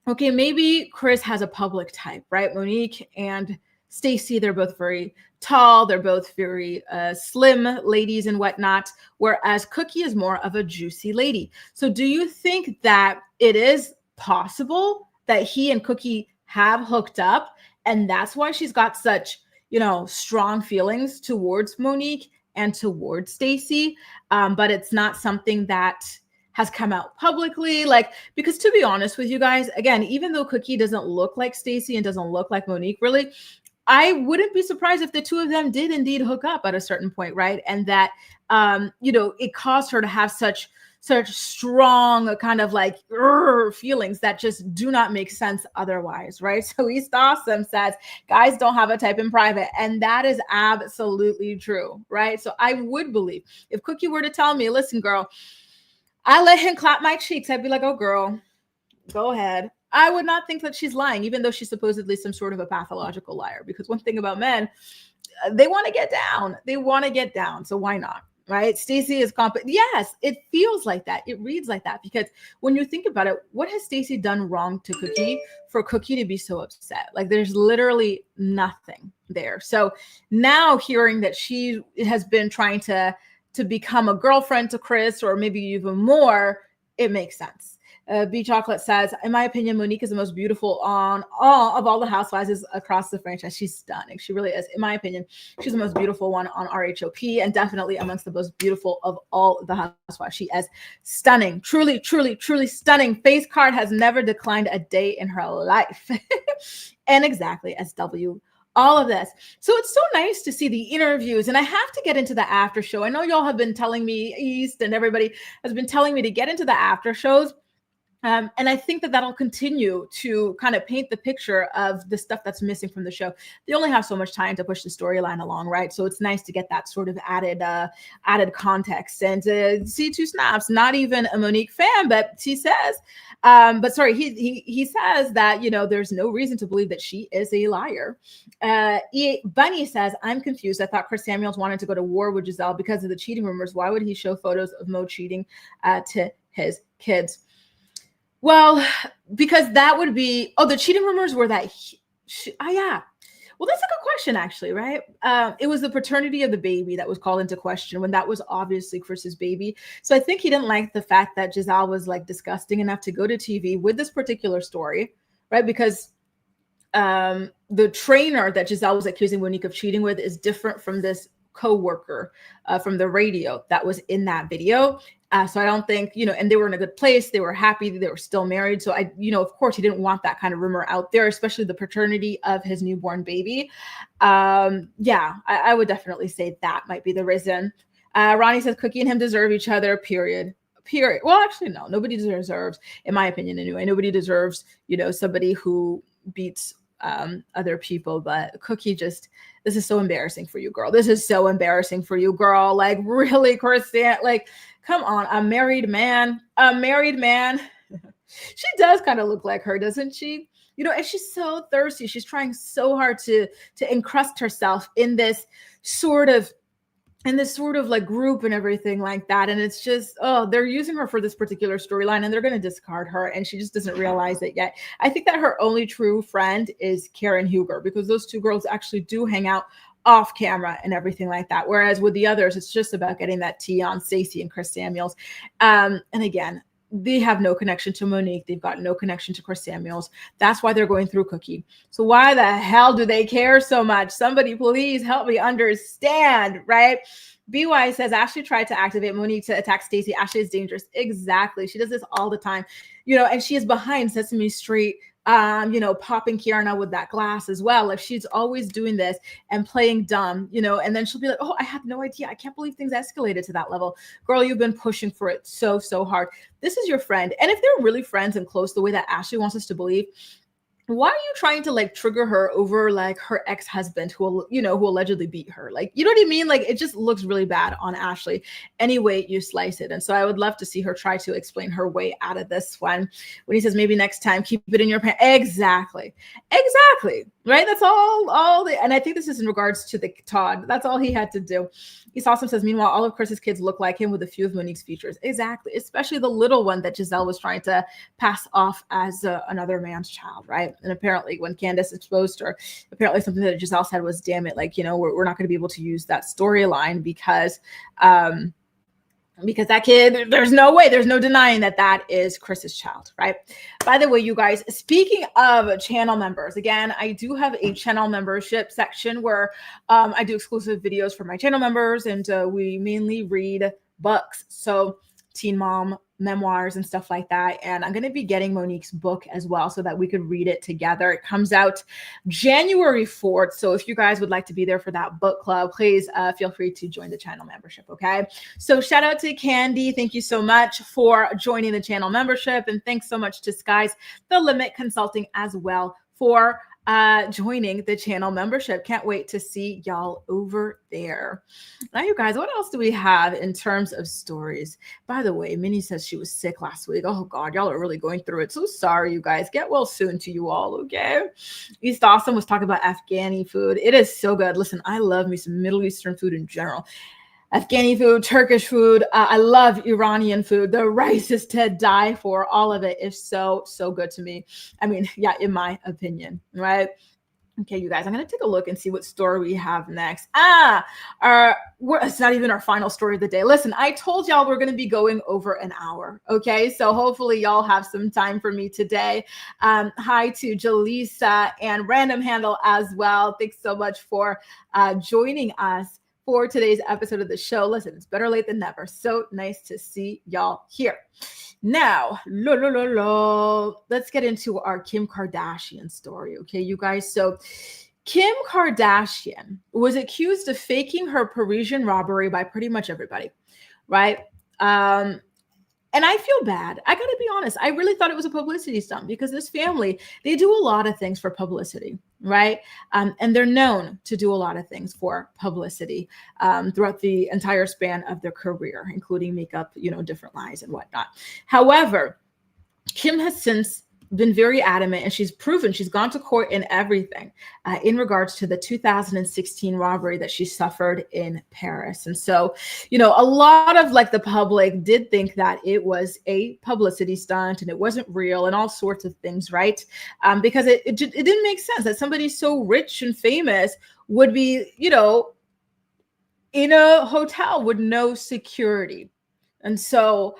Okay, maybe Chris has a public type, right? Monique and Stacey, they're both very tall. They're both very slim ladies and whatnot, whereas Cookie is more of a juicy lady. So do you think that it is possible that he and Cookie have hooked up, and that's why she's got such, strong feelings towards Monique and towards Stacey, but it's not something that has come out publicly? Because to be honest with you guys, again, even though Cookie doesn't look like Stacey and doesn't look like Monique really, I wouldn't be surprised if the two of them did indeed hook up at a certain point, right? And that, it caused her to have such strong kind of feelings that just do not make sense otherwise, right? So East Awesome says, guys don't have a type in private. And that is absolutely true, right? So I would believe if Cookie were to tell me, listen, girl, I let him clap my cheeks, I'd be like, oh, girl, go ahead. I would not think that she's lying, even though she's supposedly some sort of a pathological liar. Because one thing about men, they want to get down. They want to get down. So why not? Right? Stacey is competent. Yes, it feels like that. It reads like that. Because when you think about it, what has Stacey done wrong to Cookie for Cookie to be so upset? There's literally nothing there. So now hearing that she has been trying to become a girlfriend to Chris, or maybe even more, it makes sense. B Chocolate says, in my opinion, Monique is the most beautiful on all the housewives across the franchise. She's stunning. She really is. In my opinion, she's the most beautiful one on RHOP and definitely amongst the most beautiful of all the housewives. She is stunning. Truly, truly, truly stunning. Face card has never declined a day in her life. And exactly, SW. All of this. So it's so nice to see the interviews. And I have to get into the after show. I know y'all have been telling me, East and everybody has been telling me to get into the after shows. And I think that that'll continue to kind of paint the picture of the stuff that's missing from the show. They only have so much time to push the storyline along, right? So it's nice to get that sort of added context. And see two snaps, not even a Monique fan, but he says, he says that, you know, there's no reason to believe that she is a liar. Bunny says, I'm confused. I thought Chris Samuels wanted to go to war with Giselle because of the cheating rumors. Why would he show photos of Mo cheating to his kids? Well, because that would be, the cheating rumors were that, yeah. Well, that's a good question, actually, right? It was the paternity of the baby that was called into question when that was obviously Chris's baby. So I think he didn't like the fact that Giselle was like disgusting enough to go to TV with this particular story, right? Because the trainer that Giselle was accusing Monique of cheating with is different from this co-worker from the radio that was in that video. So I don't think, you know, and they were in a good place. They were happy. They were still married. So of course he didn't want that kind of rumor out there, especially the paternity of his newborn baby. I would definitely say that might be the reason. Ronnie says Cookie and him deserve each other, period. Well, actually, no, nobody deserves, in my opinion anyway, nobody deserves, you know, somebody who beats other people, but Cookie this is so embarrassing for you, girl. This is so embarrassing for you, girl. Like, really, Kristen, like, come on, a married man. She does kind of look like her, doesn't she? You know, and she's so thirsty. She's trying so hard to encrust herself in this sort of like group and everything like that. And it's just, they're using her for this particular storyline and they're going to discard her. And she just doesn't realize it yet. I think that her only true friend is Karen Huger, because those two girls actually do hang out off camera and everything like that. Whereas with the others, it's just about getting that tea on Stacey and Chris Samuels. And again, they have no connection to Monique. They've got no connection to Chris Samuels. That's why they're going through Cookie. So why the hell do they care so much? Somebody please help me understand, right? BY says Ashley tried to activate Monique to attack Stacey. Ashley is dangerous. Exactly. She does this all the time, you know, and she is behind Sesame Street, popping Kiana with that glass as well. Like, she's always doing this and playing dumb, you know, and then she'll be like, oh, I had no idea. I can't believe things escalated to that level. Girl, you've been pushing for it so hard. This is your friend. And if they're really friends and close the way that Ashley wants us to believe, why are you trying to like trigger her over like her ex-husband who allegedly beat her? Like, you know what I mean? Like, it just looks really bad on Ashley any way you slice it. And so I would love to see her try to explain her way out of this one. When he says maybe next time keep it in your pants. Exactly. Right. That's all and I think this is in regards to the Todd. That's all he had to do. East Awesome says, meanwhile, all of Chris's kids look like him with a few of Monique's features. Exactly. Especially the little one that Giselle was trying to pass off as another man's child. Right. And apparently when Candace exposed her, apparently something that Giselle said was, damn it, like, you know, we're not going to be able to use that storyline because that kid, there's no way, there's no denying that is Chris's child, right? By the way, you guys, speaking of channel members, again, I do have a channel membership section where I do exclusive videos for my channel members, and we mainly read books. So teen mom memoirs and stuff like that. And I'm going to be getting Monique's book as well so that we could read it together. It comes out January 4th. So if you guys would like to be there for that book club, please feel free to join the channel membership. Okay. So shout out to Kandi. Thank you so much for joining the channel membership. And thanks so much to Skies the Limit Consulting as well for joining the channel membership. Can't wait to see y'all over there. Now, you guys, what else do we have in terms of stories? By the way, Minnie says she was sick last week. Oh God, y'all are really going through it. So sorry, you guys. Get well soon to you all, okay? East Awesome was talking about Afghani food. It is so good. Listen, I love me some Middle Eastern food in general. Afghani food, Turkish food. I love Iranian food. The rice is to die for. All of it is so good to me. I mean, yeah, in my opinion, right? Okay, you guys, I'm going to take a look and see what story we have next. It's not even our final story of the day. Listen, I told y'all we're going to be going over an hour. Okay, so hopefully y'all have some time for me today. Hi to Jaleesa and Random Handle as well. Thanks so much for joining us for today's episode of the show. Listen, it's better late than never. So nice to see y'all here. Now, let's get into our Kim Kardashian story, okay, you guys? So Kim Kardashian was accused of faking her Parisian robbery by pretty much everybody, right? And I feel bad. I got to be honest. I really thought it was a publicity stunt because this family, they do a lot of things for publicity, right? And they're known to do a lot of things for publicity throughout the entire span of their career, including makeup, different lies and whatnot. However, Kim has since been very adamant, and she's gone to court and everything in regards to the 2016 robbery that she suffered in Paris. And so, a lot of the public did think that it was a publicity stunt and it wasn't real and all sorts of things, right? Because it didn't make sense that somebody so rich and famous would be, in a hotel with no security. And so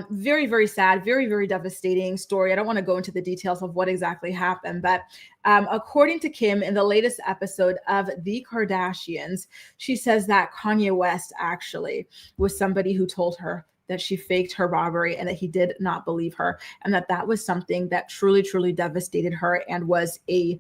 very, very sad, very, very devastating story. I don't want to go into the details of what exactly happened, but according to Kim, in the latest episode of The Kardashians, she says that Kanye West actually was somebody who told her that she faked her robbery and that he did not believe her, and that was something that truly, truly devastated her and was a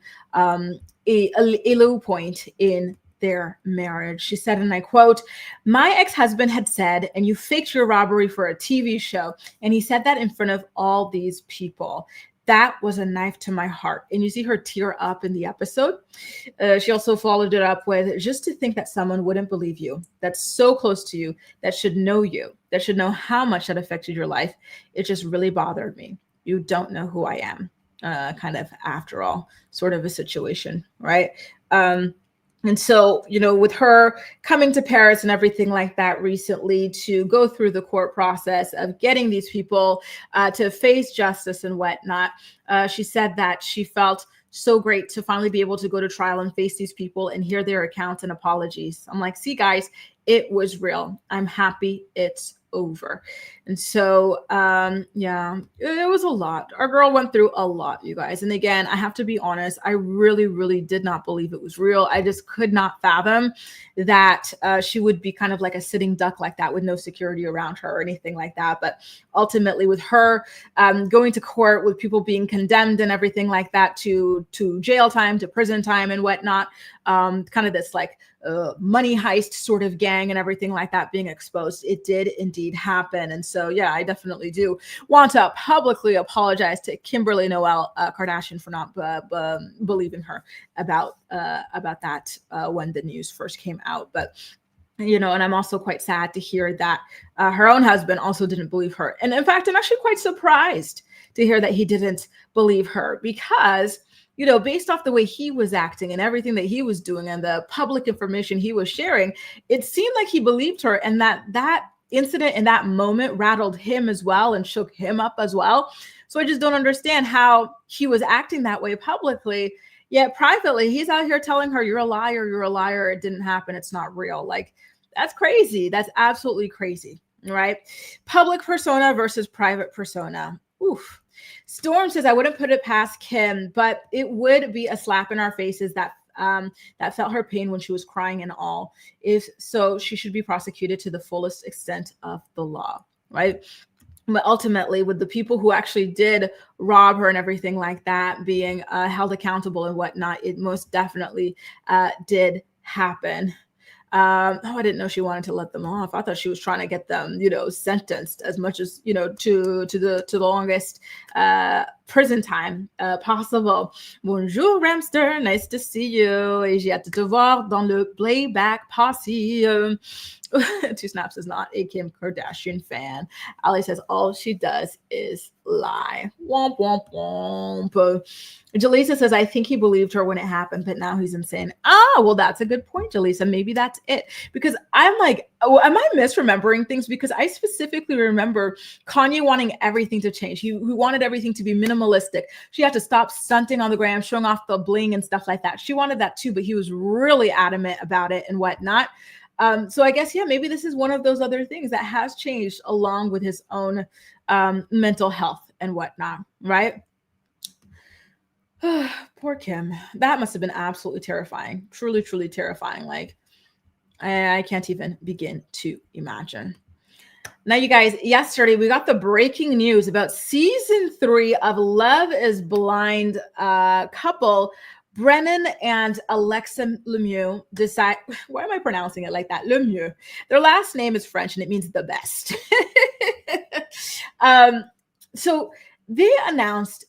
low point in their marriage. She said, and I quote, "My ex-husband had said, and you faked your robbery for a TV show. And he said that in front of all these people. That was a knife to my heart." And you see her tear up in the episode. She also followed it up with, "Just to think that someone wouldn't believe you, that's so close to you, that should know you, that should know how much that affected your life. It just really bothered me. You don't know who I am." Kind of after all, sort of a situation, right? And so, with her coming to Paris and everything like that recently to go through the court process of getting these people to face justice and whatnot, she said that she felt so great to finally be able to go to trial and face these people and hear their accounts and apologies. I'm like, see, guys, it was real. I'm happy it's over. And so, it was a lot. Our girl went through a lot, you guys. And again, I have to be honest, I really, really did not believe it was real. I just could not fathom that she would be kind of like a sitting duck like that with no security around her or anything like that. But ultimately with her going to court, with people being condemned and everything like that to jail time, to prison time and whatnot, kind of this money heist sort of gang and everything like that being exposed, it did indeed happen. And so, yeah, I definitely do want to publicly apologize to Kimberly Noel Kardashian for not believing her about that when the news first came out. But and I'm also quite sad to hear that her own husband also didn't believe her. And in fact, I'm actually quite surprised to hear that he didn't believe her because based off the way he was acting and everything that he was doing and the public information he was sharing, it seemed like he believed her, and that incident in that moment rattled him as well and shook him up as well. So I just don't understand how he was acting that way publicly, yet privately he's out here telling her, you're a liar, it didn't happen, it's not real. That's crazy. That's absolutely crazy, right? Public persona versus private persona. Oof. Storm says, I wouldn't put it past Kim, but it would be a slap in our faces that felt her pain when she was crying and all. If so, she should be prosecuted to the fullest extent of the law, right? But ultimately, with the people who actually did rob her and everything like that being held accountable and whatnot, it most definitely did happen. I didn't know she wanted to let them off. I thought she was trying to get them, sentenced as much as, to the longest prison time possible. Bonjour, Ramster. Nice to see you. Et j'ai hâte de te voir dans le playback posse. Two Snaps is not a Kim Kardashian fan. Ali says all she does is lie. Womp, womp, womp. Jaleesa says, I think he believed her when it happened, but now he's insane. Well, that's a good point, Jaleesa. Maybe that's it. Because I'm like, am I misremembering things? Because I specifically remember Kanye wanting everything to change. He wanted everything to be minimalistic. She had to stop stunting on the gram, showing off the bling and stuff like that. She wanted that too, but he was really adamant about it and whatnot. So I guess, yeah, maybe this is one of those other things that has changed along with his own mental health and whatnot, right? Poor Kim. That must have been absolutely terrifying. Truly, truly terrifying. Like, I can't even begin to imagine. Now, you guys, yesterday we got the breaking news about season 3 of Love is Blind couple Brennon and Alexa Lemieux decide. Why am I pronouncing it like that? Lemieux. Their last name is French and it means the best. So they announced,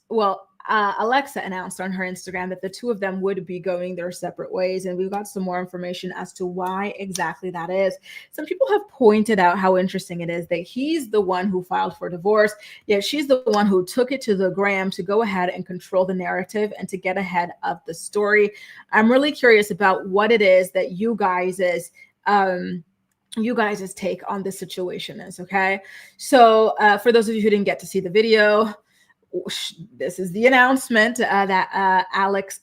Alexa announced on her Instagram that the two of them would be going their separate ways. And we've got some more information as to why exactly that is. Some people have pointed out how interesting it is that he's the one who filed for divorce, yet she's the one who took it to the gram to go ahead and control the narrative and to get ahead of the story. I'm really curious about what it is that you guys' take on this situation is, okay? So for those of you who didn't get to see the video, this is the announcement that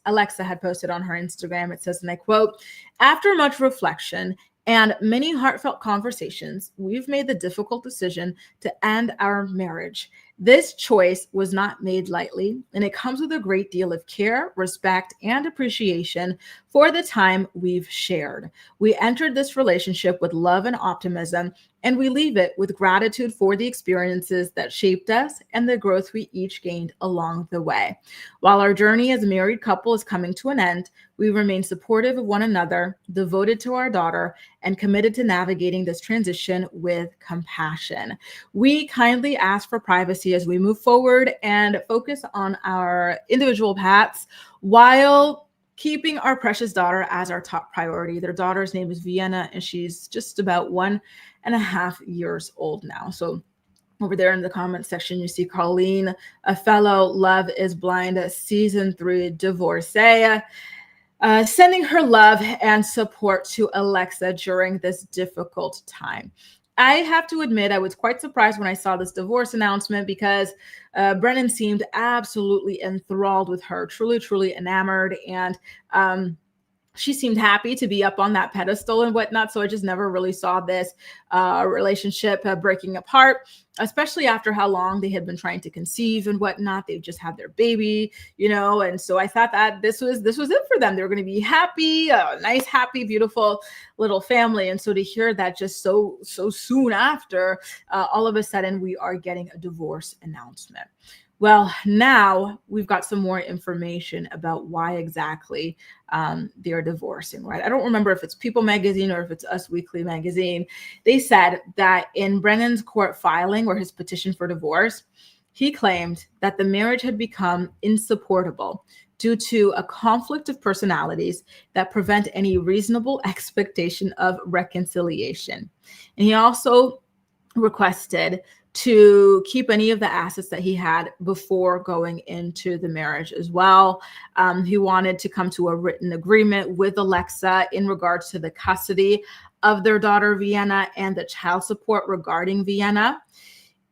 Alexa had posted on her Instagram. It says, and I quote, after much reflection and many heartfelt conversations, we've made the difficult decision to end our marriage. This choice was not made lightly, and it comes with a great deal of care, respect, and appreciation for the time we've shared. We entered this relationship with love and optimism, and we leave it with gratitude for the experiences that shaped us and the growth we each gained along the way. While our journey as a married couple is coming to an end, we remain supportive of one another, devoted to our daughter, and committed to navigating this transition with compassion. We kindly ask for privacy as we move forward and focus on our individual paths while keeping our precious daughter as our top priority. Their daughter's name is Vienna, and she's just about 1.5 years old now. So over there in the comment section, you see Colleen, a fellow Love is Blind season 3 divorcee, sending her love and support to Alexa during this difficult time. I have to admit, I was quite surprised when I saw this divorce announcement because Brennon seemed absolutely enthralled with her, truly, truly enamored. And she seemed happy to be up on that pedestal and whatnot. So I just never really saw this relationship breaking apart, especially after how long they had been trying to conceive and whatnot. They've just had their baby, and so I thought that this was it for them. They were going to be happy, a nice, happy, beautiful little family. And so to hear that just so soon after, all of a sudden we are getting a divorce announcement. Well, now we've got some more information about why exactly they are divorcing, right? I don't remember if it's People Magazine or if it's Us Weekly Magazine. They said that in Brennon's court filing or his petition for divorce, he claimed that the marriage had become insupportable due to a conflict of personalities that prevent any reasonable expectation of reconciliation. And he also requested to keep any of the assets that he had before going into the marriage as well. He wanted to come to a written agreement with Alexa in regards to the custody of their daughter, Vienna, and the child support regarding Vienna.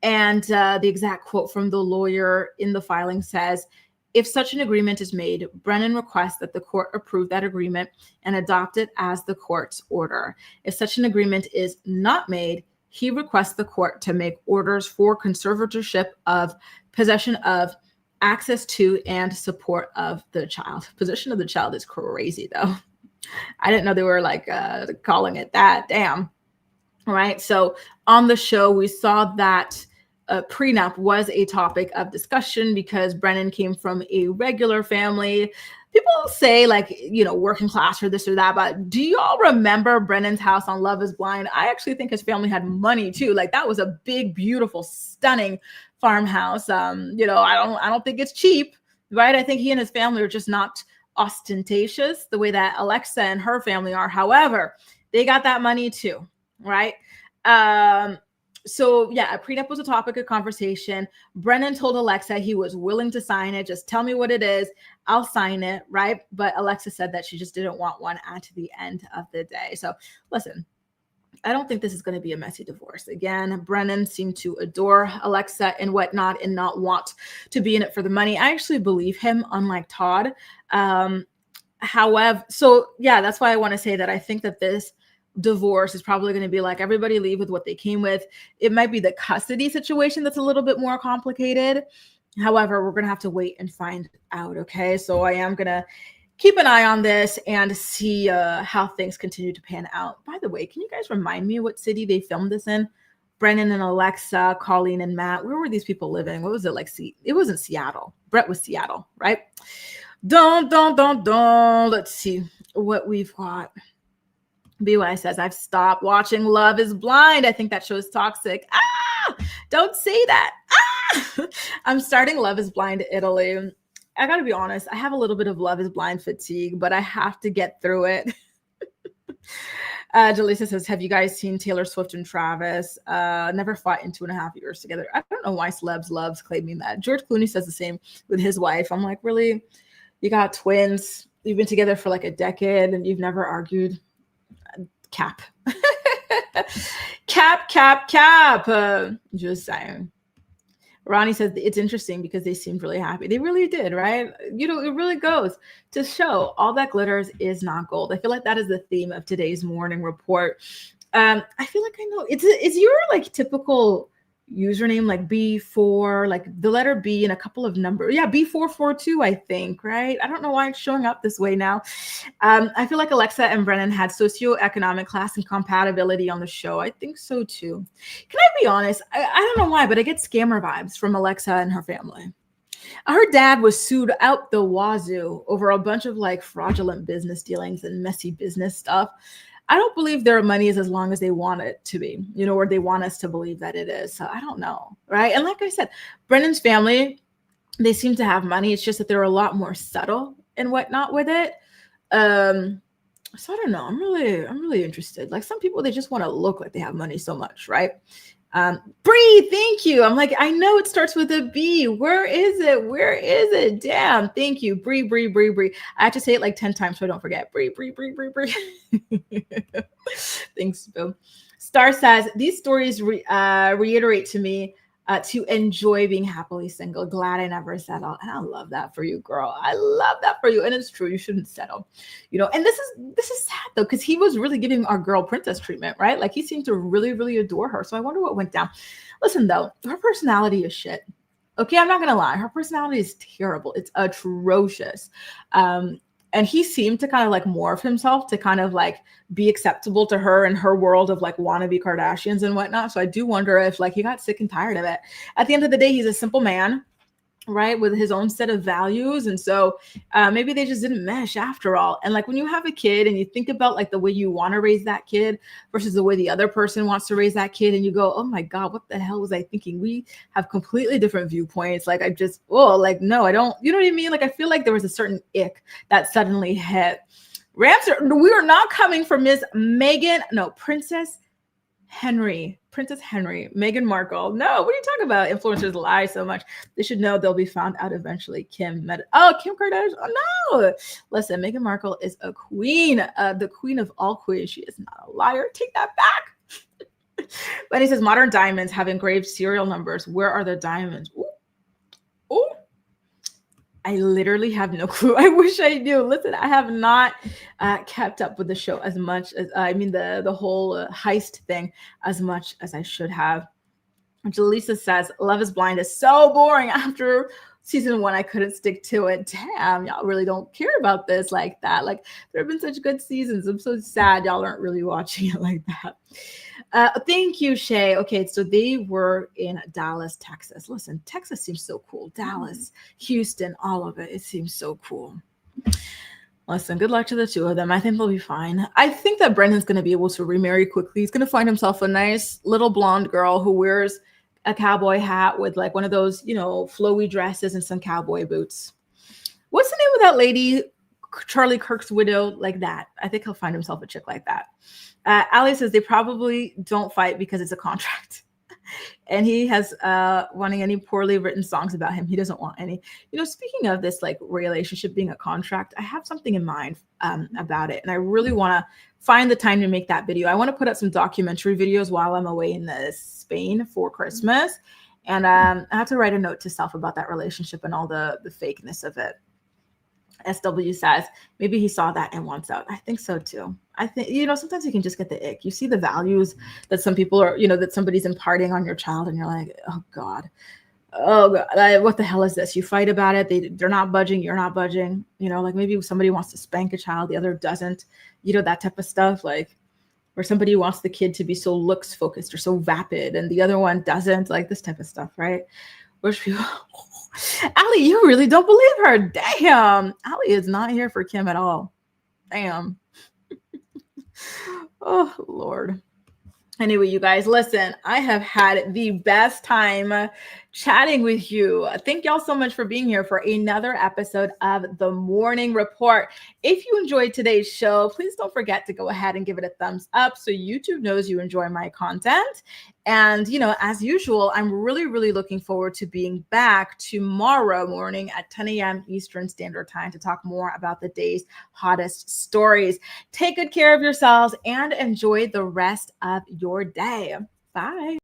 And the exact quote from the lawyer in the filing says, if such an agreement is made, Brennon requests that the court approve that agreement and adopt it as the court's order. If such an agreement is not made, he requests the court to make orders for conservatorship of, possession of, access to, and support of the child. Possession of the child is crazy, though. I didn't know they were calling it that. Damn. All right. So on the show, we saw that prenup was a topic of discussion because Brennon came from a regular family. People say working class or this or that, but do y'all remember Brennon's house on Love is Blind? I actually think his family had money too. That was a big, beautiful, stunning farmhouse. I don't think it's cheap, right? I think he and his family are just not ostentatious the way that Alexa and her family are. However, they got that money too. right? So yeah, a prenup was a topic of conversation. Brennon told Alexa he was willing to sign it. Just tell me what it is. I'll sign it, right? But Alexa said that she just didn't want one at the end of the day. So listen, I don't think this is going to be a messy divorce. Again, Brennon seemed to adore Alexa and whatnot and not want to be in it for the money. I actually believe him, unlike Todd. However, so yeah, that's why I want to say that I think that this divorce is probably going to be like everybody leave with what they came with. It might be the custody situation that's a little bit more complicated. However, we're going to have to wait and find out. Okay. So I am going to keep an eye on this and see how things continue to pan out. By the way, can you guys remind me what city they filmed this in? Brennon and Alexa, Colleen and Matt. Where were these people living? What was it like? It wasn't Seattle. Brett was Seattle, right? Let's see what we've got. BY says, I've stopped watching Love is Blind. I think that show is toxic. Don't say that. I'm starting Love is Blind Italy. I got to be honest. I have a little bit of Love is Blind fatigue, but I have to get through it. Jaleesa says, have you guys seen Taylor Swift and Travis? Never fought in 2.5 years together. I don't know why celebs loves claiming that. George Clooney says the same with his wife. I'm like, really? You got twins. You've been together for like a decade and you've never argued. Cap. Cap. Just saying. Ronnie says it's interesting because they seemed really happy. They really did, right? You know, it really goes to show all that glitters is not gold. I feel like that is the theme of today's morning report. I feel like I know it's your like typical username, like B4, like the letter B and a couple of numbers. Yeah, B442, I think, right? I don't know why it's showing up this way now. I feel like Alexa and Brennon had socioeconomic class and compatibility on the show. I think so too. Can I be honest? I don't know why, but I get scammer vibes from Alexa and her family. Her dad was sued out the wazoo over a bunch of like fraudulent business dealings and messy business stuff. I don't believe their money is as long as they want it to be, you know, or they want us to believe that it is. So I don't know, right? And like I said, Brennon's family, they seem to have money. It's just that they're a lot more subtle and whatnot with it. So I don't know. I'm really interested. Like some people, they just want to look like they have money so much, right? Bree, thank you. I'm like, I know it starts with a B. Where is it? Damn, thank you. Bree. I have to say it like 10 times so I don't forget. Bree. Thanks, Boo. Star says, these stories reiterate to me to enjoy being happily single. Glad I never settled. And I love that for you, girl. I love that for you. And it's true. You shouldn't settle, you know, and this is sad though, because he was really giving our girl princess treatment, right? Like he seemed to really, really adore her. So I wonder what went down. Listen though, her personality is shit. Okay. I'm not going to lie. Her personality is terrible. It's atrocious. And he seemed to kind of like morph himself to kind of like be acceptable to her and her world of like wannabe Kardashians and whatnot. So I do wonder if like he got sick and tired of it. At the end of the day, he's a simple man, right? With his own set of values. And so maybe they just didn't mesh after all. And like when you have a kid and you think about like the way you want to raise that kid versus the way the other person wants to raise that kid. And you go, oh my God, what the hell was I thinking? We have completely different viewpoints. Like no, I don't, you know what I mean? Like, I feel like there was a certain ick that suddenly hit. We are not coming for Princess Henry, Meghan Markle. No, what are you talking about? Influencers lie so much. They should know they'll be found out eventually. Kim Kardashian. Oh no. Listen, Meghan Markle is a queen, the queen of all queens. She is not a liar. Take that back. But he says modern diamonds have engraved serial numbers. Where are the diamonds? Ooh. I literally have no clue. I wish I knew. Listen, I have not kept up with the show as much as, the whole heist thing as much as I should have. Jaleesa says, Love is Blind is so boring. After season 1, I couldn't stick to it. Damn, y'all really don't care about this like that. Like, there have been such good seasons. I'm so sad y'all aren't really watching it like that. Thank you, Shay. Okay, so they were in Dallas, Texas. Listen, Texas seems so cool. Dallas, Houston, all of it. It seems so cool. Listen, good luck to the two of them. I think they'll be fine. I think that Brennan's going to be able to remarry quickly. He's going to find himself a nice little blonde girl who wears a cowboy hat with like one of those, you know, flowy dresses and some cowboy boots. What's the name of that lady Charlie Kirk's widow like that. I think he'll find himself a chick like that. Ali says they probably don't fight because it's a contract. And he has wanting any poorly written songs about him. He doesn't want any. You know, speaking of this like relationship being a contract, I have something in mind about it. And I really want to find the time to make that video. I want to put up some documentary videos while I'm away in Spain for Christmas. And I have to write a note to self about that relationship and all the fakeness of it. SW says, maybe he saw that and wants out. I think so too. I think, you know, sometimes you can just get the ick. You see the values that some people are, you know, that somebody's imparting on your child and you're like, oh God, what the hell is this? You fight about it. They're not budging. You're not budging. You know, like maybe somebody wants to spank a child, the other doesn't, you know, that type of stuff. Like, or somebody wants the kid to be so looks focused or so vapid and the other one doesn't, like this type of stuff, right? Which people, Ali, you really don't believe her. Damn. Ali is not here for Kim at all. Damn. Oh, Lord. Anyway, you guys, listen, I have had the best time chatting with you. Thank y'all so much for being here for another episode of The Morning Report. If you enjoyed today's show, please don't forget to go ahead and give it a thumbs up so YouTube knows you enjoy my content. And, you know, as usual, I'm really, really looking forward to being back tomorrow morning at 10 a.m. Eastern Standard Time to talk more about the day's hottest stories. Take good care of yourselves and enjoy the rest of your day. Bye.